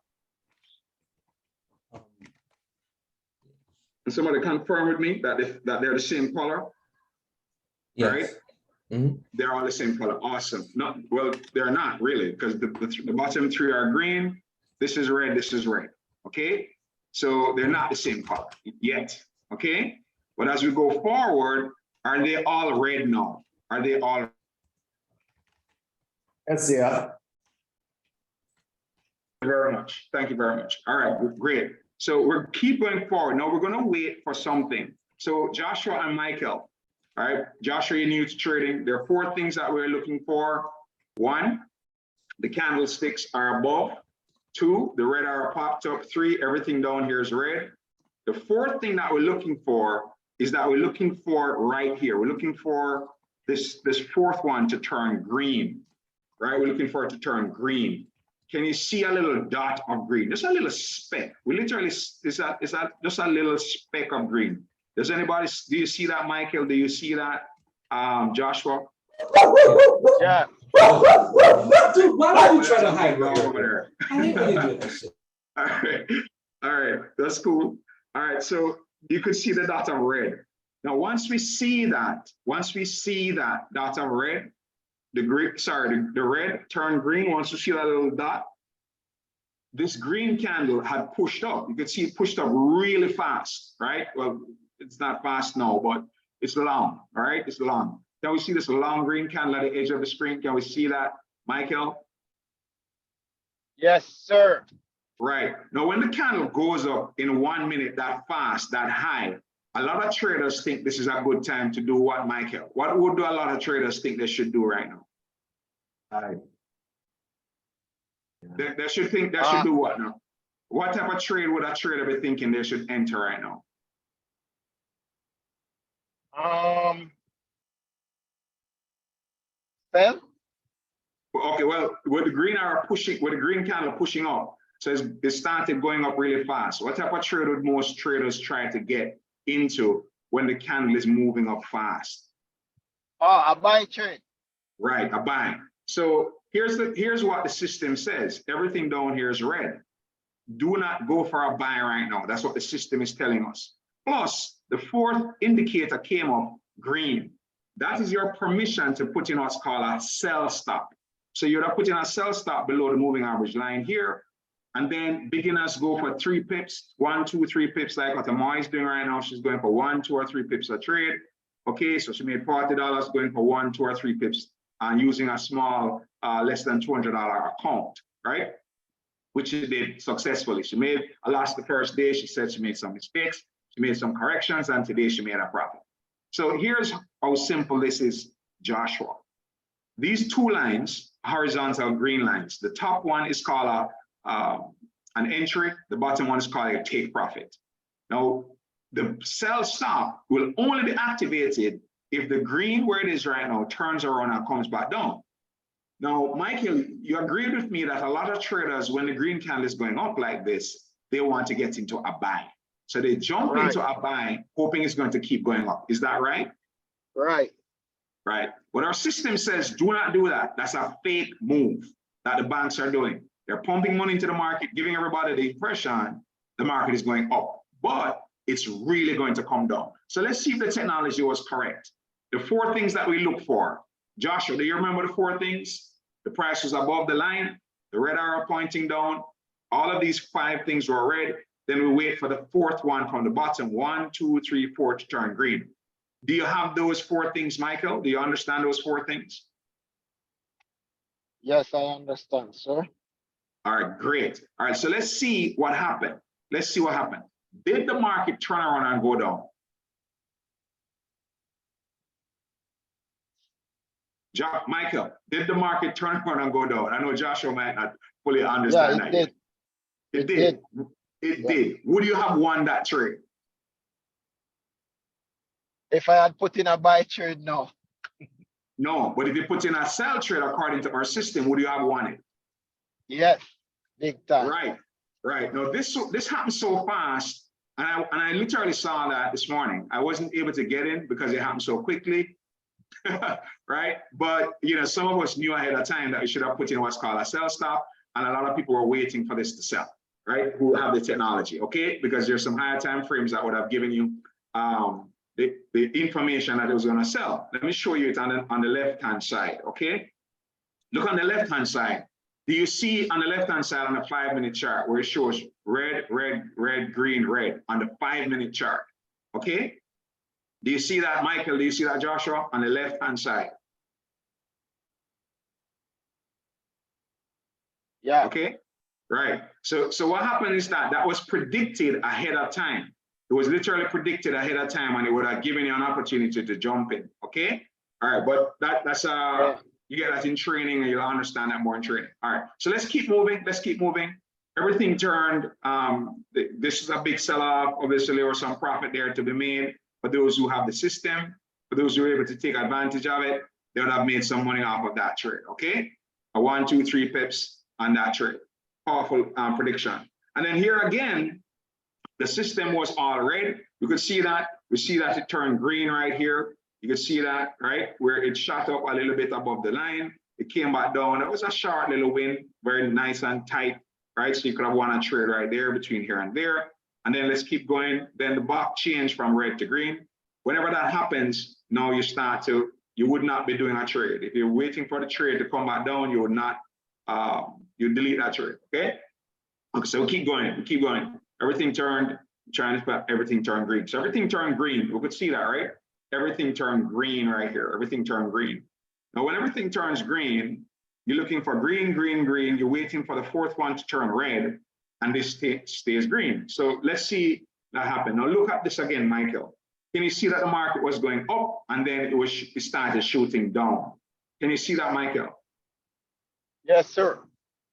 And somebody confirm with me that they're the same color? Yes. Right? Mm-hmm. They're all the same color. Awesome. Not, well, they're not really, because the bottom 3 are green. This is red. This is red. Okay. So they're not the same color yet. Okay. But as we go forward, are they all red now? Are they all? Yes, yeah. Very much. Thank you very much. All right, great. So we're keep going forward. Now we're going to wait for something. So Joshua and Michael, all right, Joshua, you're new to trading. There are 4 things that we're looking for. 1, the candlesticks are above. 2, the red arrow popped up. 3, everything down here is red. The 4th thing that we're looking for is that we're looking for right here. We're looking for this 4th one to turn green, right? We're looking for it to turn green. Can you see a little dot of green? Just a little speck. We literally, is that just a little speck of green? Does anybody, do you see that, Michael? Do you see that, Joshua? Yeah. Dude, why would you try to hide over there? I hate when you do that shit. All right, that's cool. All right, so you could see the dot of red. Now, once we see that dot of red, the red turned green. Once you see that little dot, this green candle had pushed up. You can see it pushed up really fast, right? Well, it's not fast now, but it's long, all right? It's long. Can we see this long green candle at the edge of the screen? Can we see that, Michael? Yes, sir. Right. Now, when the candle goes up in 1 minute that fast, that high, a lot of traders think this is a good time to do what, Michael? What would do a lot of traders think they should do right now? They should think they should do what now? What type of trade would a trader be thinking they should enter right now? Sell? Okay, well, with the green arrow pushing, with the green candle pushing up, so it started going up really fast. What type of trade would most traders try to get into when the candle is moving up fast? Oh, a buy trade. Right, a buy. So here's what the system says. Everything down here is red. Do not go for a buy right now. That's what the system is telling us. Plus, the 4th indicator came up green. That is your permission to put in what's called a sell stop. So you're putting a sell stop below the moving average line here. And then beginners go for 3 pips, 1, 2, 3 pips, like what Amar is doing right now. She's going for 1, 2, or 3 pips a trade. Okay, so she made $40 going for 1, 2, or 3 pips and using a small, less than $200 account, right? Which she did successfully. She made a loss the first day. She said she made some mistakes. She made some corrections, and today she made a profit. So here's how simple this is, Joshua. These 2 lines, horizontal green lines, the top one is called an entry. The bottom one is called a take profit. Now, the sell stop will only be activated if the green where it is right now turns around and comes back down. Now, Michael, you agreed with me that a lot of traders, when the green candle is going up like this, they want to get into a buy. So they jump into a buy, hoping it's going to keep going up. Is that right? Right. Right. But our system says, do not do that. That's a fake move that the banks are doing. They're pumping money into the market, giving everybody the impression the market is going up, but it's really going to come down. So let's see if the technology was correct. The 4 things that we look for. Joshua, do you remember the 4 things? The price was above the line, the red arrow pointing down. All of these 5 things were red. Then we wait for the 4th one from the bottom, 1, 2, 3, 4 to turn green. Do you have those 4 things, Michael? Do you understand those 4 things? Yes, I understand, sir. All right, great. All right, so let's see what happened. Let's see what happened. Did the market turn around and go down? Michael, did the market turn around and go down? I know Joshua might not fully understand that yet. It did. It did. Would you have won that trade? If I had put in a buy trade, no. No, but if you put in a sell trade according to our system, would you have won it? Yes, big time. Right, right. Now this happened so fast, and I literally saw that this morning. I wasn't able to get in because it happened so quickly, right? But you know, some of us knew ahead of time that we should have put in what's called a sell stop, and a lot of people were waiting for this to sell, right? Who have the technology, okay? Because there's some higher time frames that would have given you the information that it was going to sell. Let me show you it on the left-hand side, okay? Look on the left-hand side. Do you see on the left-hand side on the 5-minute chart where it shows red, red, red, green, red on the 5-minute chart, okay? Do you see that, Michael? Do you see that, Joshua, on the left-hand side? Yeah. Okay, right. So what happened is that was predicted ahead of time. It was literally predicted ahead of time, and it would have given you an opportunity to jump in. Okay. All right, but that's you get that in training, and you'll understand that more in training. All right. So let's keep moving. Let's keep moving. Everything turned. This is a big sell-off. Obviously, there was some profit there to be made for those who have the system. For those who are able to take advantage of it, they would have made some money off of that trade. Okay. A 1, 2, 3 pips on that trade. Powerful prediction. And then here again, the system was all red. You could see that. We see that it turned green right here. You can see that, right, where it shot up a little bit above the line. It came back down. It was a short little win, very nice and tight, right? So you could have won a trade right there between here and there. And then let's keep going. Then the box changed from red to green. Whenever that happens, now you would not be doing a trade. If you're waiting for the trade to come back down, you would not, you delete that trade, okay? Okay, so we keep going, we keep going. Everything turned, everything turned green. So everything turned green. We could see that, right? Everything turned green right here. Everything turned green. Now, when everything turns green, you're looking for green, green, green. You're waiting for the 4th one to turn red, and this stays green. So let's see that happen. Now look at this again, Michael. Can you see that the market was going up, and then it started shooting down? Can you see that, Michael? Yes, sir.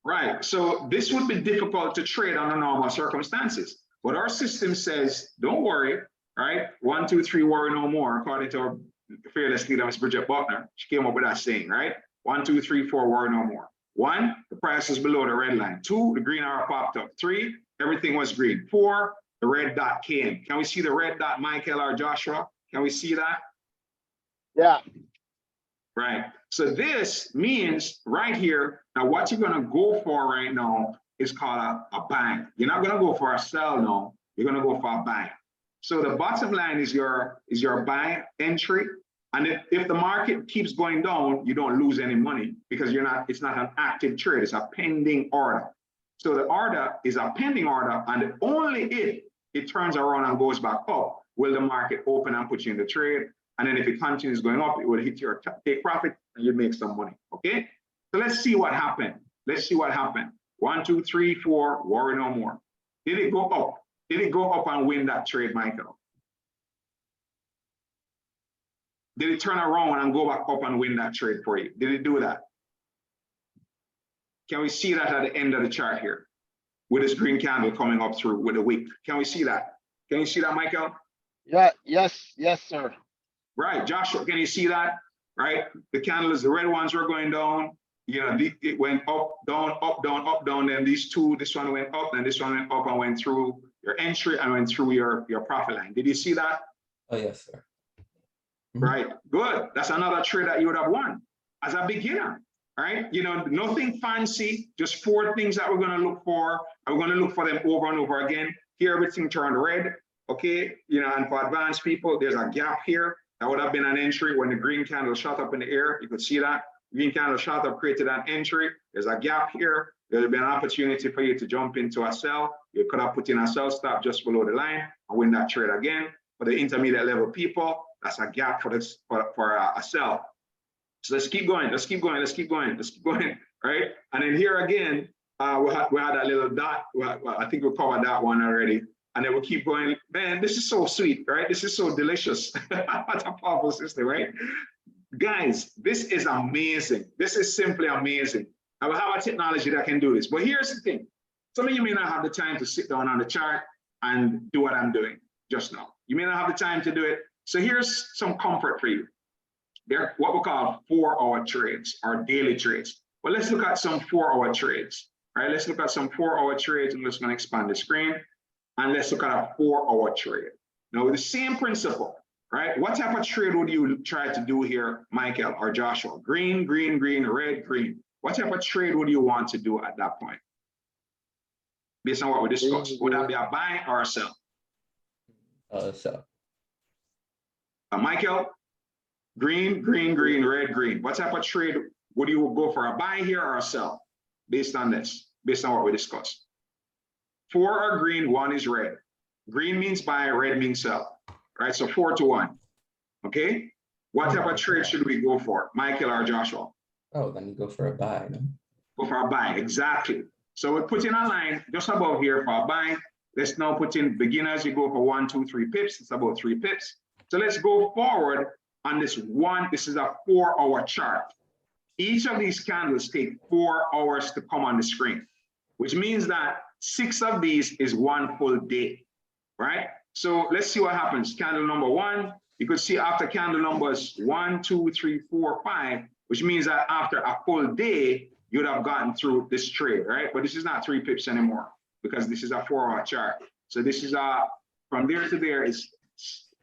Right. So this would be difficult to trade under normal circumstances. But our system says, don't worry, right? 1, 2, 3, worry no more, according to our fearless leader, Ms. Bridget Buckner. She came up with that saying, right? 1, 2, 3, 4, worry no more. 1, the price is below the red line. 2, the green arrow popped up. 3, everything was green. 4, the red dot came. Can we see the red dot, Michael or Joshua? Can we see that? Yeah. Right. So this means right here, now what you're going to go for right now is called a buy. You're not going to go for a sell now. You're going to go for a buy. So the bottom line is your buy entry. And if the market keeps going down, you don't lose any money because it's not an active trade. It's a pending order. So the order is a pending order, and only if it turns around and goes back up will the market open and put you in the trade. And then if it continues going up, it will hit your take profit and you make some money. Okay. So let's see what happened. Let's see what happened. 1, 2, 3, 4. Worry no more. Did it go up? Did it go up and win that trade, Michael? Did it turn around and go back up and win that trade for you? Did it do that? Can we see that at the end of the chart here with this green candle coming up through with a wick? Can we see that? Can you see that, Michael? Yeah, yes, sir. Right, Joshua, can you see that? Right, the candles, the red ones were going down. You know, it went up, down, up, down, up, down. Then these two, this one went up, and this one went up and went through your entry and went through your profit line. Did you see that? Oh, yes, sir. Right, good. That's another trade that you would have won as a beginner. Right, you know, nothing fancy, just 4 things that we're going to look for. I'm going to look for them over and over again. Here, everything turned red. Okay, you know, and for advanced people, there's a gap here. That would have been an entry when the green candle shot up in the air. You could see that green candle shot up, created an entry. There's a gap here. There'll be an opportunity for you to jump into a sell. You could have put in a sell stop just below the line and win that trade again. For the intermediate level people, that's a gap for this for a sell. So let's keep going. Let's keep going. Let's keep going. Let's keep going. Right. And then here again, we had that little dot. I think we covered that one already. And then we'll keep going. Man, this is so sweet, right? This is so delicious. What a powerful system, right? Guys, this is amazing. This is simply amazing. I will have a technology that can do this. But here's the thing. Some of you may not have the time to sit down on the chart and do what I'm doing just now. You may not have the time to do it. So here's some comfort for you. They're what we call 4-hour trades or daily trades. But let's look at some 4-hour trades. All right, let's look at some 4-hour trades. I'm just going to expand the screen. And let's look at a 4-hour trade. Now, with the same principle, right? What type of trade would you try to do here, Michael or Joshua? Green, green, green, red, green. What type of trade would you want to do at that point? Based on what we discussed, would that be a buy or a sell? Sell. Michael, green, green, green, red, green. What type of trade would you go for, a buy here or a sell? Based on this, based on what we discussed. 4 are green, 1 is red. Green means buy, red means sell. Right, so 4 to 1. Okay, what type of trade should we go for, Michael or Joshua? Oh, then you go for a buy. No? Go for a buy, exactly. So we put in a line just above here for a buy. Let's now put in beginners. You go for 1, 2, 3 pips. It's about 3 pips. So let's go forward on this one. This is a 4-hour chart. Each of these candles take 4 hours to come on the screen, which means that 6 of these is 1 full day, right? So let's see what happens. Candle number 1, you could see after candle numbers 1, 2, 3, 4, 5, which means that after a full day, you'd have gotten through this trade, right? But this is not 3 pips anymore because this is a 4-hour chart. So this is from there to there is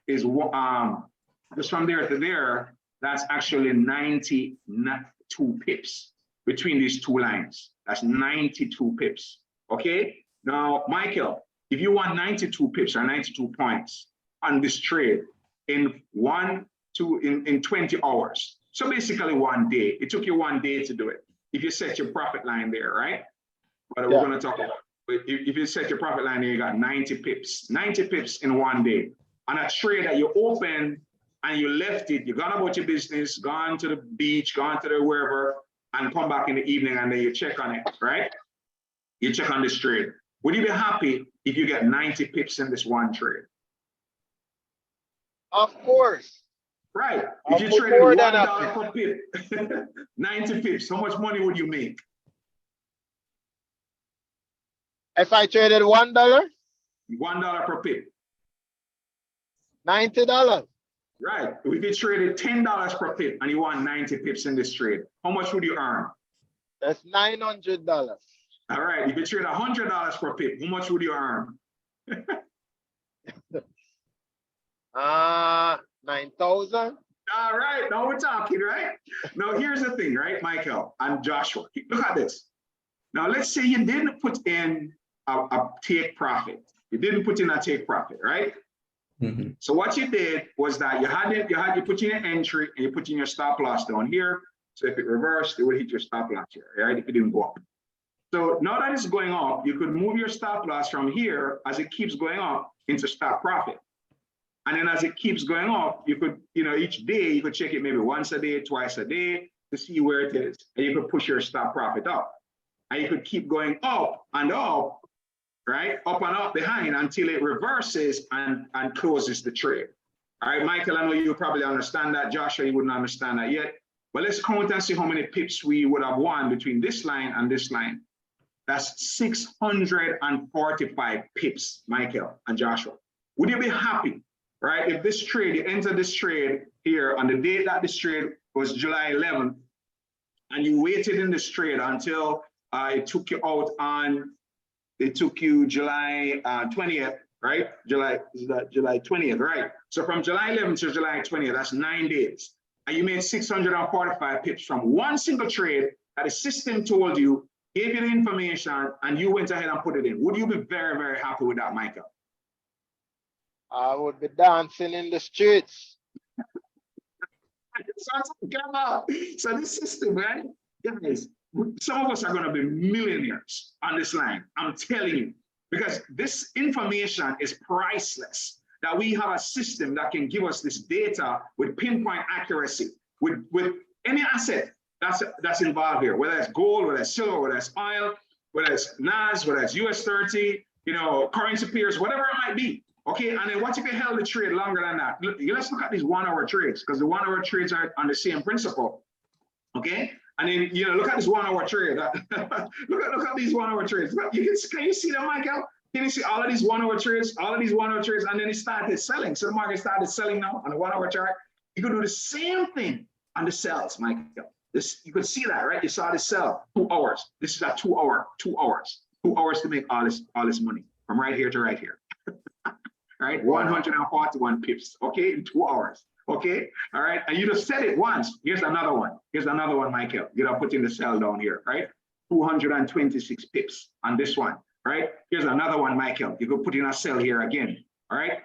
just from there to there, that's actually 92 pips between these 2 lines. That's 92 pips. Okay. Now, Michael, if you want 92 pips or 92 points on this trade in 20 hours, so basically 1 day, it took you 1 day to do it. If you set your profit line there, right? But we're going to talk about, if you set your profit line there, you got 90 pips in 1 day. On a trade that you opened and you left it, you gone about your business, gone to the beach, gone to the wherever, and come back in the evening and then you check on it, right? You check on this trade. Would you be happy if you get 90 pips in this one trade? Of course. Right. If you traded $1 per pip, 90 pips, how much money would you make? If I traded $1? $1 per pip. $90. Right. If you traded $10 per pip and you want 90 pips in this trade, how much would you earn? That's $900. All right. If you trade $100 per pip, how much would you earn? 9,000. All right. Now we're talking, right? Now here's the thing, right, Michael and Joshua. Look at this. Now let's say you didn't put in a take profit. You didn't put in a take profit, right? Mm-hmm. So what you did was that you put in an entry and you put in your stop loss down here. So if it reversed, it would hit your stop loss here, right? If it didn't go up. So now that it's going up, you could move your stop loss from here as it keeps going up into stop profit. And then as it keeps going up, you could, each day you could check it maybe once a day, twice a day to see where it is. And you could push your stop profit up. And you could keep going up and up, right? Up and up behind until it reverses and closes the trade. All right, Michael, I know you probably understand that. Joshua, you wouldn't understand that yet. But let's count and see how many pips we would have won between this line and this line. That's 645 pips, Michael and Joshua. Would you be happy, right? If this trade, you enter this trade here on the date that this trade was July 11th, and you waited in this trade until it took you out on, July 20th, right? July 20th, right? So from July 11th to July 20th, that's 9 days. And you made 645 pips from one single trade that the system told you, gave you the information, and you went ahead and put it in. Would you be very, very happy with that, Michael? I would be dancing in the streets. So this system, right? Guys, some of us are going to be millionaires on this line. I'm telling you, because this information is priceless. That we have a system that can give us this data with pinpoint accuracy, with any asset that's involved here, whether it's gold, whether it's silver, whether it's oil, whether it's NAS, whether it's US30, currency pairs, whatever it might be. Okay, and then what if you held the trade longer than that? Let's look at these 1 hour trades, because the 1 hour trades are on the same principle. Okay, and then look at this 1 hour trade. look at these 1 hour trades. Can you see them, Michael? Can you see all of these 1 hour trades, and then it started selling. So the market started selling now on the 1 hour chart. You could do the same thing on the sells, Michael. You could see that, right? You saw the sell 2 hours. This is a 2 hour, 2 hours, 2 hours to make all this money from right here to right here. Right, 141 pips, okay, in 2 hours, okay, all right, and you just said it once. Here's another one, Michael. You know, putting the sell down here, right, 226 pips on this one, right. Here's another one, Michael. You could put in a sell here again, all right,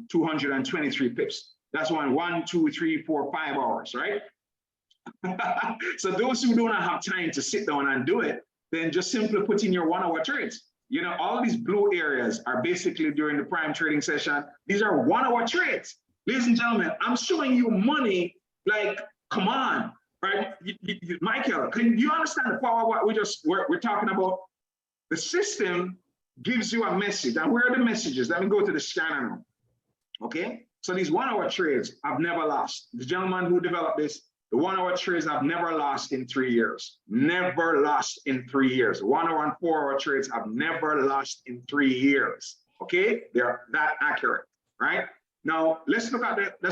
223 pips. That's 1, 2, 3, 4, 5 hours, right. So those who do not have time to sit down and do it, then just simply put in your 1 hour trades. All these blue areas are basically during the prime trading session. These are 1 hour trades. Ladies and gentlemen, I'm showing you money, like, come on, right? Michael, can you understand the power of what we're talking about? The system gives you a message. And where are the messages? Let me go to the scanner now. Okay, so these 1 hour trades I've never lost. The gentleman who developed this, the 1 hour trades I've never lost in 3 years. Never lost in 3 years. 1 hour and 4 hour trades I've never lost in 3 years. Okay, they're that accurate, right? Now let's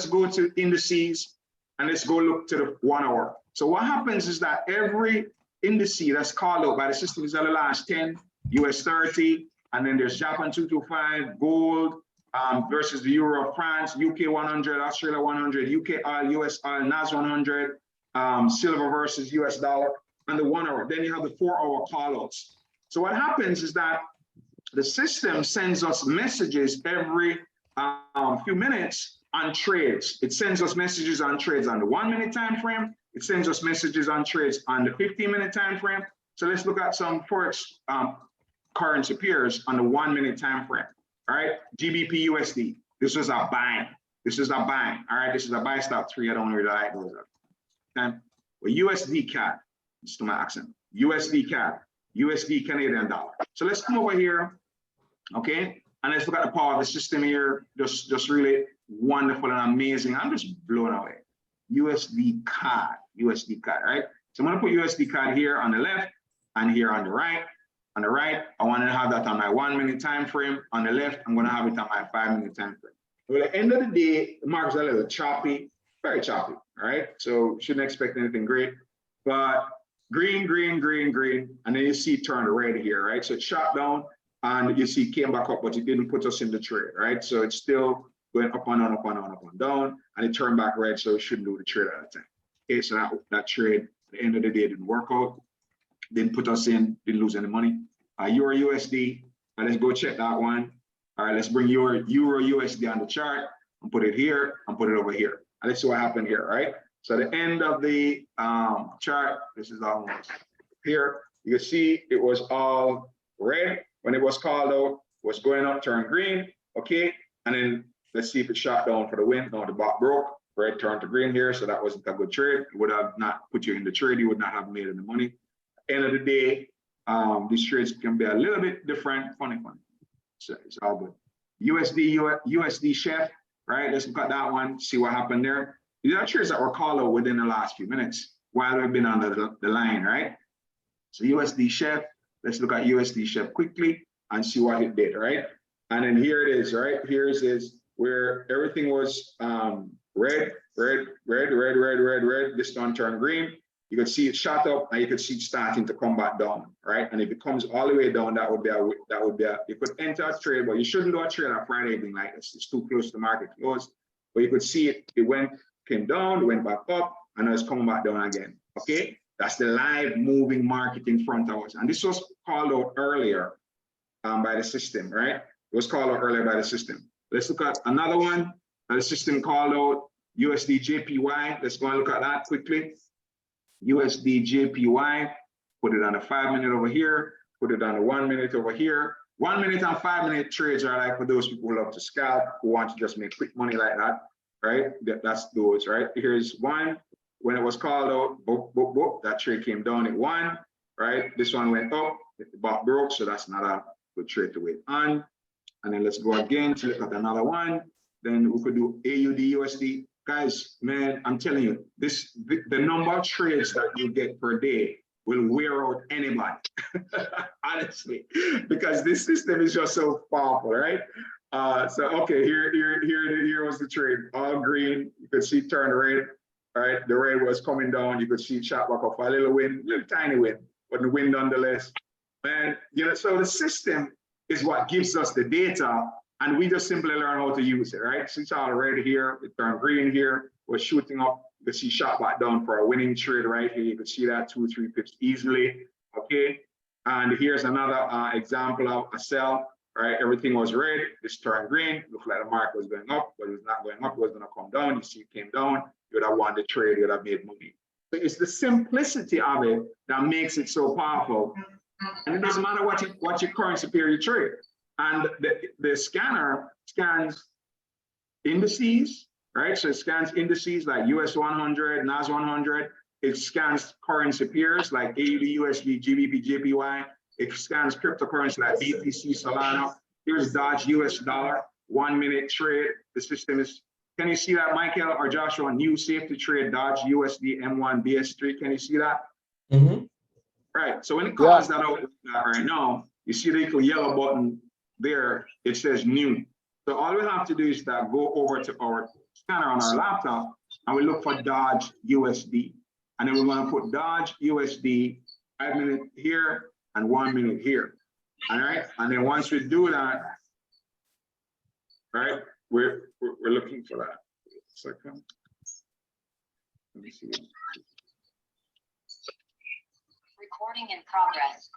go to indices and let's go look to the 1 hour. So what happens is that every indice that's called out by the system is the last 10, US30, and then there's Japan 225, gold, versus the Euro of France, UK 100, Australia 100, UK oil, US oil, NAS 100, silver versus US dollar, and the 1 hour. Then you have the 4 hour callouts. So what happens is that the system sends us messages every few minutes on trades. It sends us messages on trades on the 1 minute time frame. It sends us messages on trades on the 15-minute time frame. So let's look at some Forex currency pairs on the 1 minute time frame. All right, GBP USD. This is a buying. This is a buying. All right, this is a buy stop 3. I don't really like those. Okay, well, USD CAD. It's to my accent. USD CAD. USD Canadian dollar. So let's come over here. Okay, and let's look at the power of the system here. Just really wonderful and amazing. I'm just blown away. USD CAD. USD CAD. Right. So I'm going to put USD CAD here on the left and here on the right. On the right, I want to have that on my 1 minute time frame. On the left, I'm going to have it on my 5 minute time frame. Well, at the end of the day, the market's a little choppy, very choppy. All right, so shouldn't expect anything great. But green, green, green, green, and then you see it turn red here, right? So it shot down, and you see it came back up, but it didn't put us in the trade, right? So it's still going up and down, up and down, up and down, and it turned back red, so it shouldn't do the trade at the time. Okay, so that trade at the end of the day didn't work out. Didn't put us in, didn't lose any money. Euro USD, let's go check that one. All right, let's bring Euro USD on the chart and put it here and put it over here. And let's see what happened here, right? So at the end of the chart, this is almost here. You can see it was all red when it was called out, was going up, turned green, okay? And then let's see if it shot down for the win. No, the bot broke, red turned to green here, so that wasn't a good trade. It would have not put you in the trade, you would not have made any money. End of the day, these trades can be a little bit different, funny. So it's all good. USD chef, right? Let's look at that one, see what happened there. These are trades that were called out within the last few minutes while we've been under the line, right? So USD chef, let's look at USD chef quickly and see what it did, right? And then here it is, right? Here it is where everything was red. This one turned green. You could see it shot up, and you could see it starting to come back down, right? And if it comes all the way down, that would be you could enter a trade, but you shouldn't do a trade on Friday evening like this. It's too close to the market close. But you could see it came down, went back up, and now it's coming back down again. Okay, that's the live moving market in front of us. And this was called out earlier by the system, right? It was called out earlier by the system. Let's look at another one. The system called out USD JPY. Let's go and look at that quickly. USD JPY, put it on the 5 minute over here, put it on the 1 minute over here. 1 minute and 5 minute trades are like for those people who love to scalp, who want to just make quick money like that, right? That's those, right? Here's one. When it was called out, boop, boop, boop, that trade came down at 1, right? This one went up, the bot broke, so that's not a good trade to wait on. And then let's go again to look at another one. Then we could do AUD USD. Guys, man, I'm telling you, the number of trades that you get per day will wear out anybody, honestly, because this system is just so powerful, right? So okay, here was the trade, all green. You could see it turn red, right? The red was coming down. You could see it shot back up a little win, little tiny win, but the win nonetheless. Man, you know, so the system is what gives us the data, and we just simply learn how to use it, right? So it's all red here, it turned green here, we're shooting up. You can see shot back down for a winning trade right here. You can see that 2-3 pips easily, okay? And here's another example of a sell, right? Everything was red, this turned green, looked like the market was going up, but it was not going up, it was gonna come down. You see it came down, you would have won the trade, you would have made money. So it's the simplicity of it that makes it so powerful. And it doesn't matter what your currency pair you trade. And the scanner scans indices, right? So it scans indices like US 100, NAS 100. It scans currency pairs like AUD, USD, GBP, JPY. It scans cryptocurrency like BTC, Solana. Here's Dodge US dollar, 1 minute trade. The system is, can you see that, Michael or Joshua? New safety trade, Dodge USD M1 BS3. Can you see that? Mm-hmm. Right. So when it calls that out right now, you see the little yellow button there, it says new. So all we have to do is that go over to our scanner on our laptop and we look for Dodge USD. And then we're going to put Dodge USD 5 minutes here and 1 minute here. All right. And then once we do that, right, we're looking for that. Second. Let me see. Recording in progress.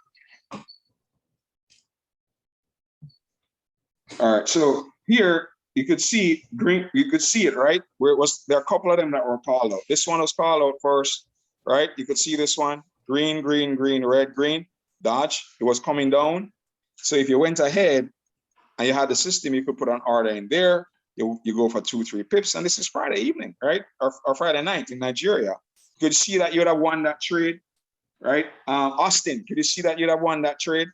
All right, so here you could see green, you could see it, right? Where it was, there are a couple of them that were called out. This one was called out first, right? You could see this one, green, green, green, red, green, Dodge, it was coming down. So if you went ahead and you had the system, you could put an order in there, you go for 2-3 pips, and this is Friday evening, right? Or Friday night in Nigeria. You could see that you would have won that trade, right? Austin, could you see that you'd have won that trade,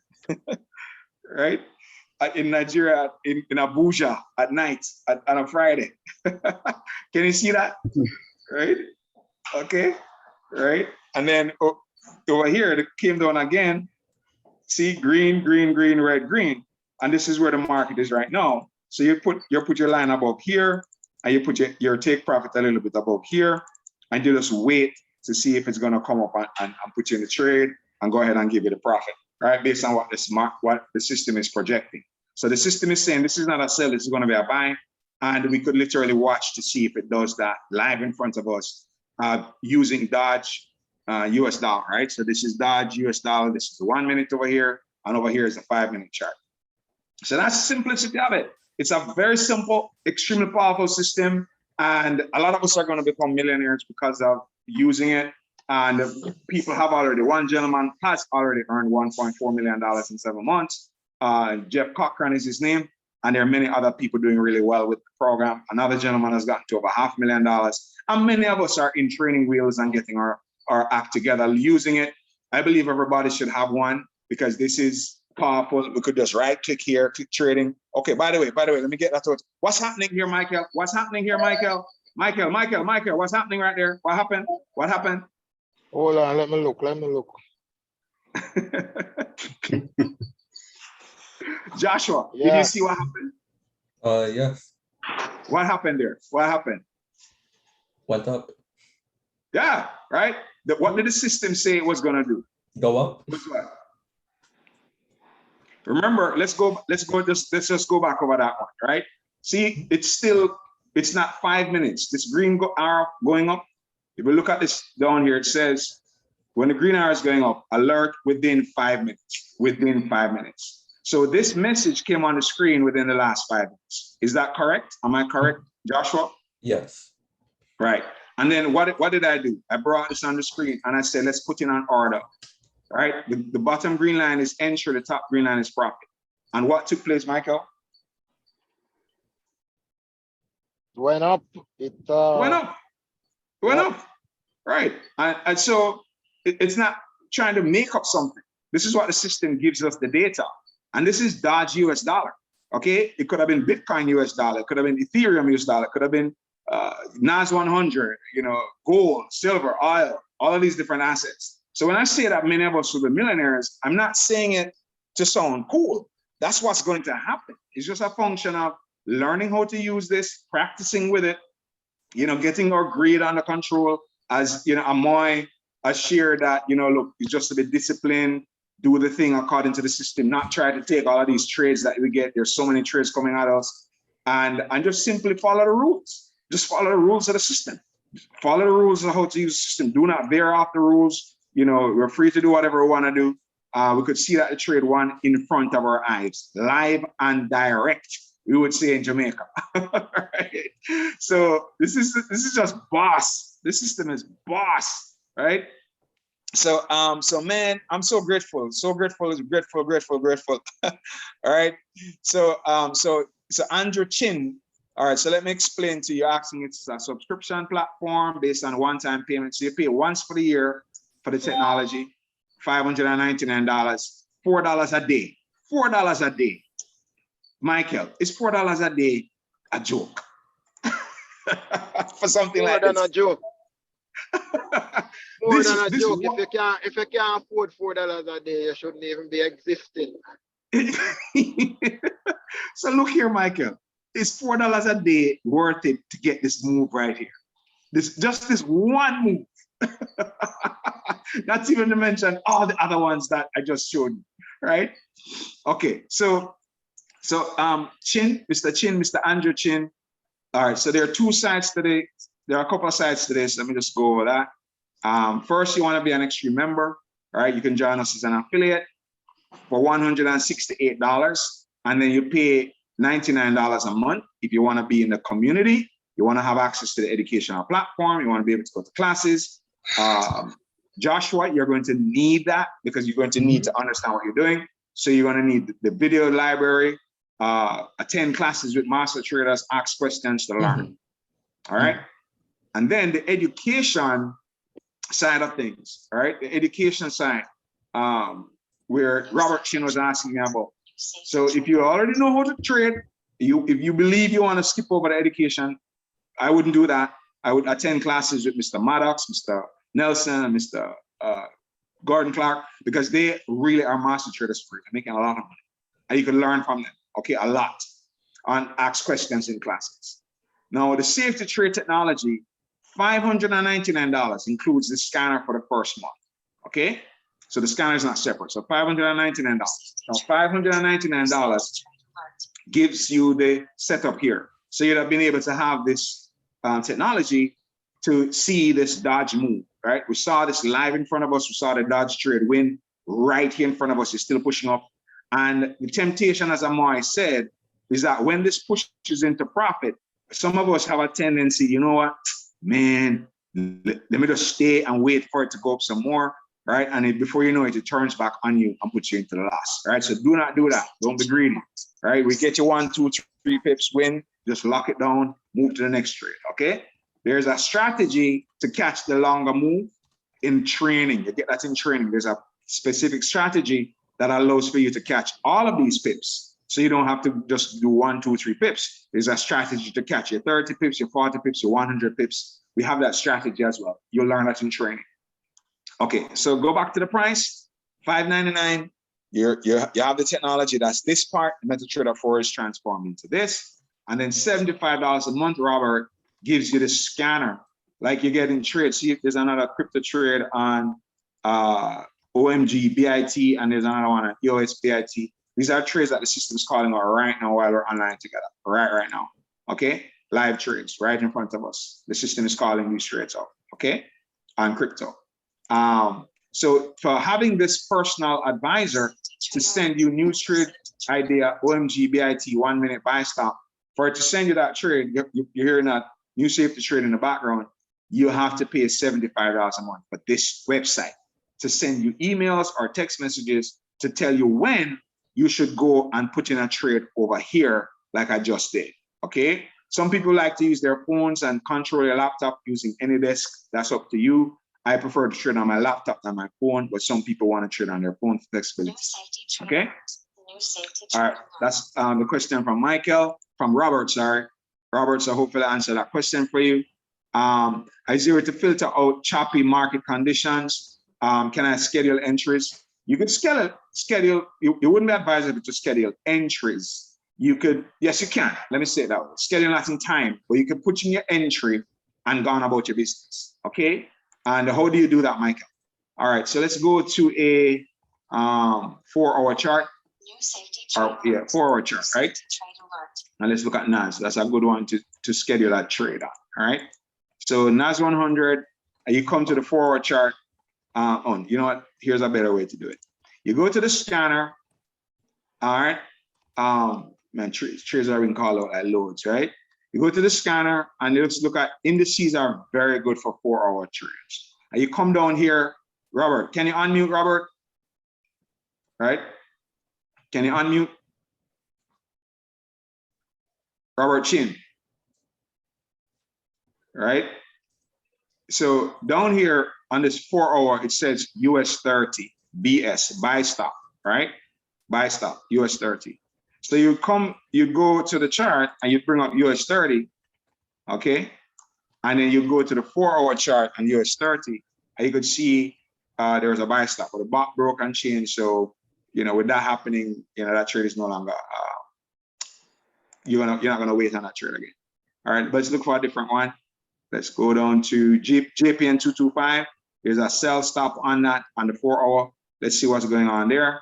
right? In Nigeria, in Abuja at night, on a Friday. Can you see that? Right? Okay, right? And then over here, it came down again. See, green, green, green, red, green. And this is where the market is right now. So you put your line above here, and you put your take profit a little bit above here, and you just wait to see if it's gonna come up and put you in the trade and go ahead and give you the profit, right? Based on what the system is projecting. So the system is saying this is not a sell, this is going to be a buy, and we could literally watch to see if it does that live in front of us using Dodge US dollar, right? So this is Dodge US dollar, this is the 1 minute over here, and over here is the 5 minute chart. So that's the simplicity of it. It's a very simple, extremely powerful system, and a lot of us are going to become millionaires because of using it. And people have already, one gentleman has already earned $1.4 million in 7 months. Jeff Cochran is his name. And there are many other people doing really well with the program. Another gentleman has gotten to over $500,000. And many of us are in training wheels and getting our act together, using it. I believe everybody should have one because this is powerful. We could just right click here, click trading. Okay, by the way, let me get that out. What's happening here, Michael? What's happening here, Michael? Michael, what's happening right there? What happened? What happened? Hold on, let me look. Joshua, did Yeah. you see what happened? Yes. What happened there? What happened? Went up. Yeah, right? What did the system say it was gonna do? Go up. What's what? Remember, let's just go back over that one, right? See, it's not 5 minutes. This green arrow going up. If we look at this down here, it says when the green arrow is going up, alert within 5 minutes. Within 5 minutes. So this message came on the screen within the last 5 minutes. Is that correct? Am I correct, Joshua? Yes. Right. And then what did I do? I brought this on the screen and I said, let's put in an order. Right? The bottom green line is enter, the top green line is profit. And what took place, Michael? Went up. It Went up. Went up. Right. And so it's not trying to make up something. This is what the system gives us the data. And this is Dodge US dollar. Okay. It could have been Bitcoin US dollar. It could have been Ethereum US dollar. It could have been NAS 100, gold, silver, oil, all of these different assets. So when I say that many of us will be millionaires, I'm not saying it to sound cool. That's what's going to happen. It's just a function of learning how to use this, practicing with it, getting our greed under control. As Amoy has shared that, look, it's just to be disciplined, do the thing according to the system, not try to take all of these trades that we get. There's so many trades coming at us, and just simply follow the rules. Just follow the rules of the system. Follow the rules of how to use the system. Do not veer off the rules. We're free to do whatever we want to do. We could see that the trade won in front of our eyes, live and direct, we would say in Jamaica. Right? So this is just boss. This system is boss, right? So man, I'm so grateful, grateful. All right. So Andrew Chin. All right, so let me explain to you. Asking it's a subscription platform based on one-time payment. So you pay once for the year for the technology, $599, $4 a day. $4 a day. Michael, is $4 a day a joke? For something more like than this. a joke. More This- than a this joke. what- If you can't afford $4 a day, you shouldn't even be existing. So look here, Michael. Is $4 a day worth it to get this move right here? This one move. Not even to mention all the other ones that I just showed you, right? Okay, so Chin, Mr. Andrew Chin. All right, so there are two sides today. There are a couple of sides today, so let me just go over that. First, you want to be an Xtreme member, all right? You can join us as an affiliate for $168, and then you pay $99 a month if you want to be in the community. You want to have access to the educational platform. You want to be able to go to classes. Joshua, you're going to need that because you're going to need to understand what you're doing. So you're going to need the video library, attend classes with master traders, ask questions to learn. All right. And then the education side of things, all right? The education side, where Robert Chin was asking me about. So if you already know how to trade, if you believe you want to skip over the education, I wouldn't do that. I would attend classes with Mr. Maddox, Mr. Nelson, and Mr. Gordon Clark, because they really are master traders for it. They're making a lot of money. And you can learn from them, okay, a lot, and ask questions in classes. Now, the Safe to Trade technology, $599 includes the scanner for the first month, okay? So the scanner is not separate, so $599. Now, $599 gives you the setup here. So you'd have been able to have this technology to see this Dodge move, right? We saw this live in front of us. We saw the Dodge trade win right here in front of us. It's still pushing up. And the temptation, as Amoy said, is that when this pushes into profit, some of us have a tendency, you know what, man, let me just stay and wait for it to go up some more, right? And before you know it, it turns back on you and puts you into the loss, right? So do not do that. Don't be greedy, right? We get you 1, 2, 3 pips win, just lock it down, move to the next trade, okay? There's a strategy to catch the longer move in training. You get that in training. There's a specific strategy that allows for you to catch all of these pips. So you don't have to just do 1, 2, 3 pips. There's a strategy to catch your 30 pips, your 40 pips, your 100 pips. We have that strategy as well. You'll learn that in training. Okay, so go back to the price, $5.99. You have the technology. That's this part. MetaTrader 4 is transformed into this. And then $75 a month, Robert, gives you the scanner. Like you get in trade. See if there's another crypto trade on OMG, BIT, and there's another one on EOS, BIT. These are trades that the system is calling out right now while we're online together, right now, okay? Live trades right in front of us. The system is calling these trades out, okay? On crypto. So for having this personal advisor to send you news trade idea, OMG, BIT, 1 minute buy stop, for it to send you that trade, you're hearing that new safety trade in the background, you have to pay $75 a month for this website to send you emails or text messages to tell you when you should go and put in a trade over here, like I just did, okay? Some people like to use their phones and control their laptop using AnyDesk. That's up to you. I prefer to trade on my laptop than my phone, but some people want to trade on their phone for flexibility, okay? All right, that's the question from Michael, from Robert, sorry. Robert, so hopefully I answered that question for you. I zero to filter out choppy market conditions. Can I schedule entries? You could schedule, you wouldn't be advisable to schedule entries. You could, yes, you can. Let me say it that way. Schedule that in time, but you can put in your entry and go on about your business, okay? And how do you do that, Michael? All right, so let's go to a 4-hour chart. Or, yeah, 4-hour chart, right? And let's look at NAS. That's a good one to schedule that trade on, all right? So NAS 100, and you come to the 4-hour chart. You know what? Here's a better way to do it. You go to the scanner, all right? Man, trades are being called out at loads, right? You go to the scanner and let's look at indices are very good for 4-hour trades. And you come down here, Robert, can you unmute, Robert? Right? Can you unmute? Robert Chin. Right? So down here on this 4-hour, it says US 30, BS, buy stop, right? Buy stop, US 30. So you go to the chart and you bring up US 30, okay? And then you go to the 4-hour chart and US 30, and you could see there's a buy stop, but the bot broke and changed. So, you know, with that happening, you know, that trade is no longer, you're not gonna wait on that trade again. All right, let's look for a different one. Let's go down to JPN 225. There's a sell stop on that on the 4-hour. Let's see what's going on there.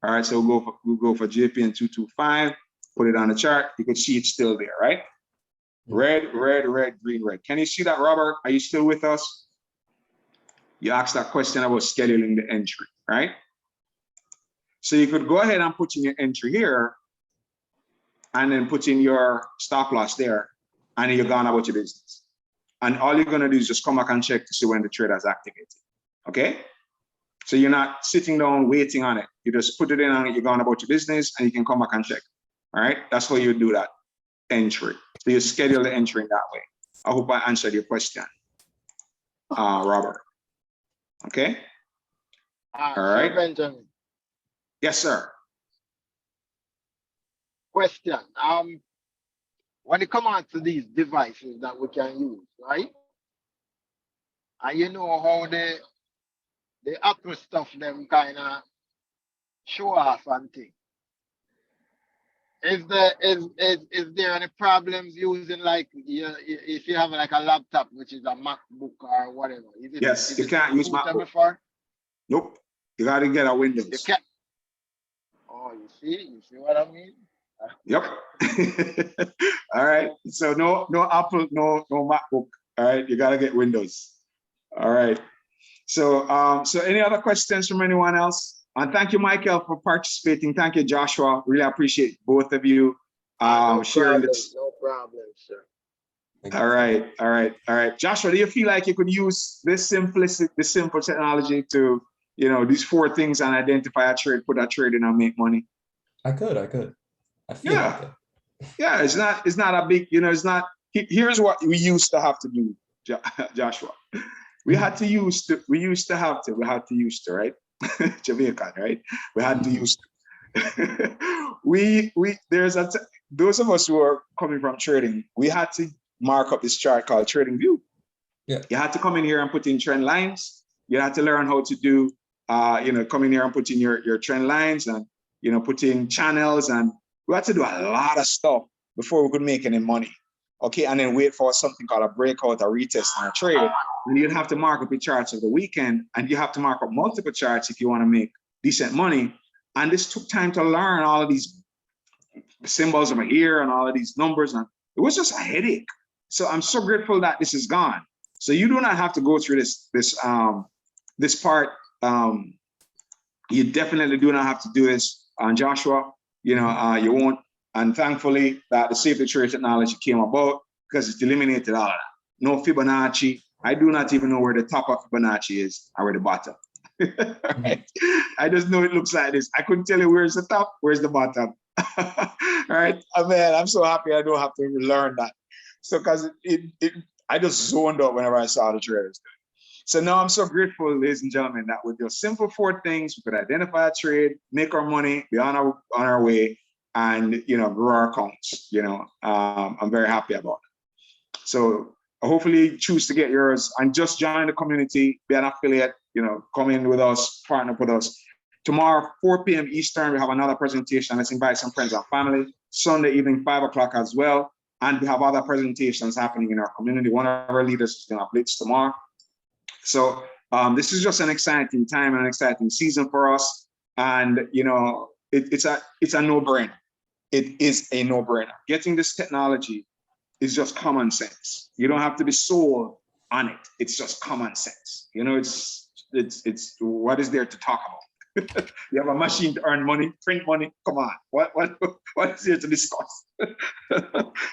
All right, so we'll go for JPN 225, put it on the chart. You can see it's still there, right? Red, red, red, green, red. Can you see that, Robert? Are you still with us? You asked that question about scheduling the entry, right? So you could go ahead and put in your entry here and then put in your stop loss there, and then you're gone about your business. And all you're gonna do is just come back and check to see when the trade has activated, okay? So you're not sitting down waiting on it. You just put it in and you're going about your business and you can come back and check, all right? That's how you do that entry. So you schedule the entry in that way. I hope I answered your question, Robert, okay? All right. Benjamin. Yes, sir. Question. When it comes on to these devices that we can use, right? And you know how the Apple stuff them kind of show off and things. Is there any problems using like if you have like a laptop which is a MacBook or whatever? Yes, you can't use MacBook. Before? Nope. You got to get a Windows. You can't. Oh, you see what I mean? Yep. All right. So no Apple, no MacBook. All right. You got to get Windows. All right. So so any other questions from anyone else? And thank you, Michael, for participating. Thank you, Joshua. Really appreciate both of you sharing this. No problem, sir. All right, all right, all right. Joshua, do you feel like you could use this simplicity, this simple technology to, these 4 things and identify a trade, put a trade in and make money? I could. I feel Yeah. like it. Yeah, it's not a big, it's not, here's what we used to have to do, Joshua. We had to use to, right? Jamaican, right? We had to use to. Those of us who are coming from trading, we had to mark up this chart called Trading View. Yeah. You had to come in here and put in trend lines. You had to learn how to do, come in here and put in your trend lines and, put in channels, and we had to do a lot of stuff before we could make any money. Okay, and then wait for something called a breakout, a retest, and a trade. And you'd have to mark up your charts of the weekend, and you have to mark up multiple charts if you want to make decent money. And this took time to learn all of these symbols over here and all of these numbers, and it was just a headache. So I'm so grateful that this is gone. So you do not have to go through this part. You definitely do not have to do this on Joshua. You won't. And thankfully that the safety trade technology came about because it eliminated all of that. No Fibonacci. I do not even know where the top of Fibonacci is or where the bottom. Right? I just know it looks like this. I couldn't tell you where's the top, where's the bottom. All right, man, I'm so happy I don't have to learn that. So because I just zoned out whenever I saw the traders. So now I'm so grateful, ladies and gentlemen, that with those simple 4 things, we could identify a trade, make our money, be on our way, and grow our accounts. I'm very happy about it. So hopefully choose to get yours and just join the community, be an affiliate, come in with us, partner with us. Tomorrow, 4 p.m. Eastern, we have another presentation. Let's invite some friends and family. Sunday evening, 5 o'clock as well. And we have other presentations happening in our community. One of our leaders is going to blitz tomorrow. So this is just an exciting time and an exciting season for us. And, it's a no-brainer. It is a no-brainer. Getting this technology is just common sense. You don't have to be sold on it. It's just common sense. It's what is there to talk about? You have a machine to earn money, print money. Come on, what is there to discuss?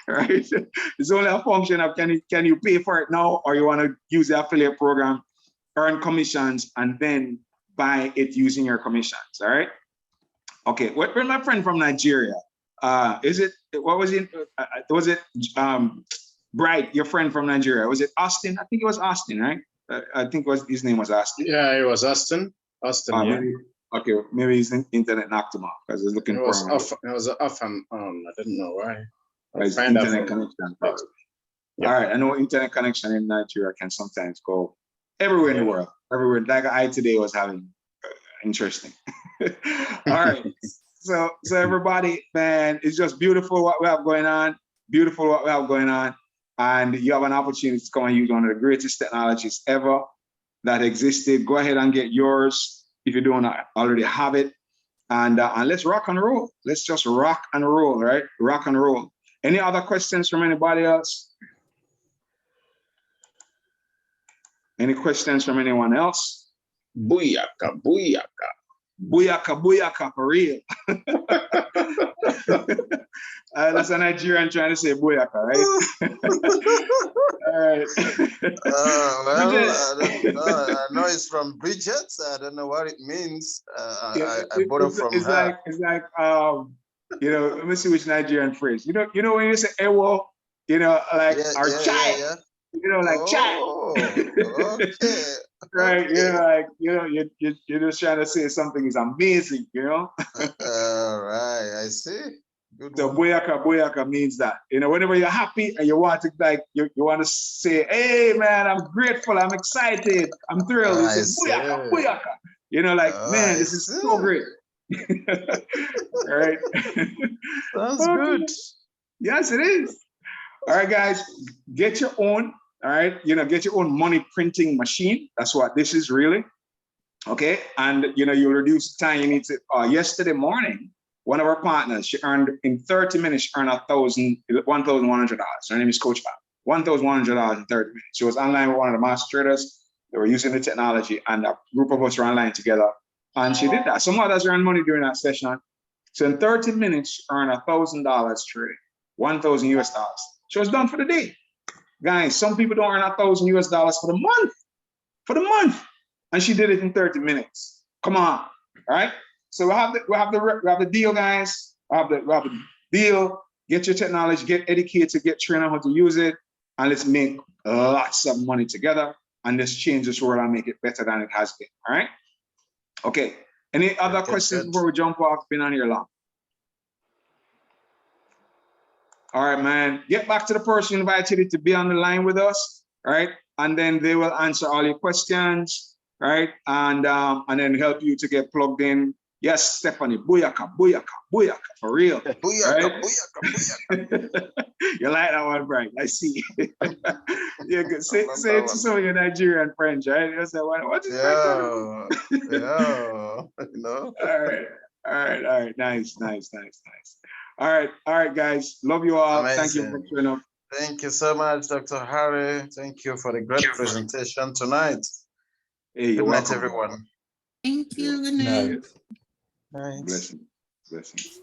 Right? It's only a function of can you pay for it now, or you want to use the affiliate program, earn commissions, and then buy it using your commissions. All right. Okay. Where's my friend from Nigeria? Was it Bright, your friend from Nigeria? Was it Austin? I think it was Austin, right? I think his name was Austin. Yeah, it was Austin. Yeah. Maybe his internet knocked him off because he's looking for him. It was off and on. I didn't know why. His internet connection. Yeah. All right, I know internet connection in Nigeria can sometimes go everywhere in the world. Everywhere, like I today was having interesting. All right. So everybody, man, it's just beautiful what we have going on. Beautiful what we have going on. And you have an opportunity to come and use one of the greatest technologies ever that existed. Go ahead and get yours if you don't already have it. And let's rock and roll. Let's just rock and roll, right? Rock and roll. Any other questions from anybody else? Any questions from anyone else? Booyaka, booyaka. Booyaka, booyaka, for real. That's a Nigerian trying to say booyaka, right? All right. I know it's from Bridget. I don't know what it means. I borrowed from her. It's like let me see which Nigerian phrase. You know when you say ewo, like our chai. Like chai. Okay. Right, you're just trying to say something is amazing, All right, I see. Good so one. booyaka means that, whenever you're happy and you want to you want to say, hey man, I'm grateful, I'm excited, I'm thrilled. You say booyaka, booyaka. Man, this is so great. All right. Sounds good. Yes, it is. All right, guys, get your own. All right, get your own money printing machine. That's what this is really. Okay, and you'll reduce the time you need to. Yesterday morning, one of our partners, she earned in 30 minutes, she earned $1,100. Her name is Coach Bob. $1,100 in 30 minutes. She was online with one of the master traders. They were using the technology, and a group of us were online together. And she did that. Some others earned money during that session. So in 30 minutes, she earned $1,000 trading, $1,000 US. She was done for the day. Guys, some people don't earn $1,000 US for the month. For the month. And she did it in 30 minutes. Come on. All right. So we have the deal, guys. We have the deal. Get your technology, get educated, get trained on how to use it, and let's make lots of money together. And let's change this world and make it better than it has been. All right. Okay. Any other questions before we jump off? Been on here long. All right, man. Get back to the person who invited you to be on the line with us, right? And then they will answer all your questions, right? And then help you to get plugged in. Yes, Stephanie, booyaka, booyaka, booyaka, for real. Booyaka, Right? booyaka, booyaka. You like that one, Brian? I see. Yeah, good. Say it to some of your Nigerian friends, right? You say, what is Yeah, yeah, you know. All right. Nice. All right, guys. Love you all. Thank you for Amazing. tuning up. Thank you so much, Dr. Harry. Thank you for the great presentation tonight. Hey, you're Good night, welcome. everyone. Thank you. Good No. night. Night. Blessings.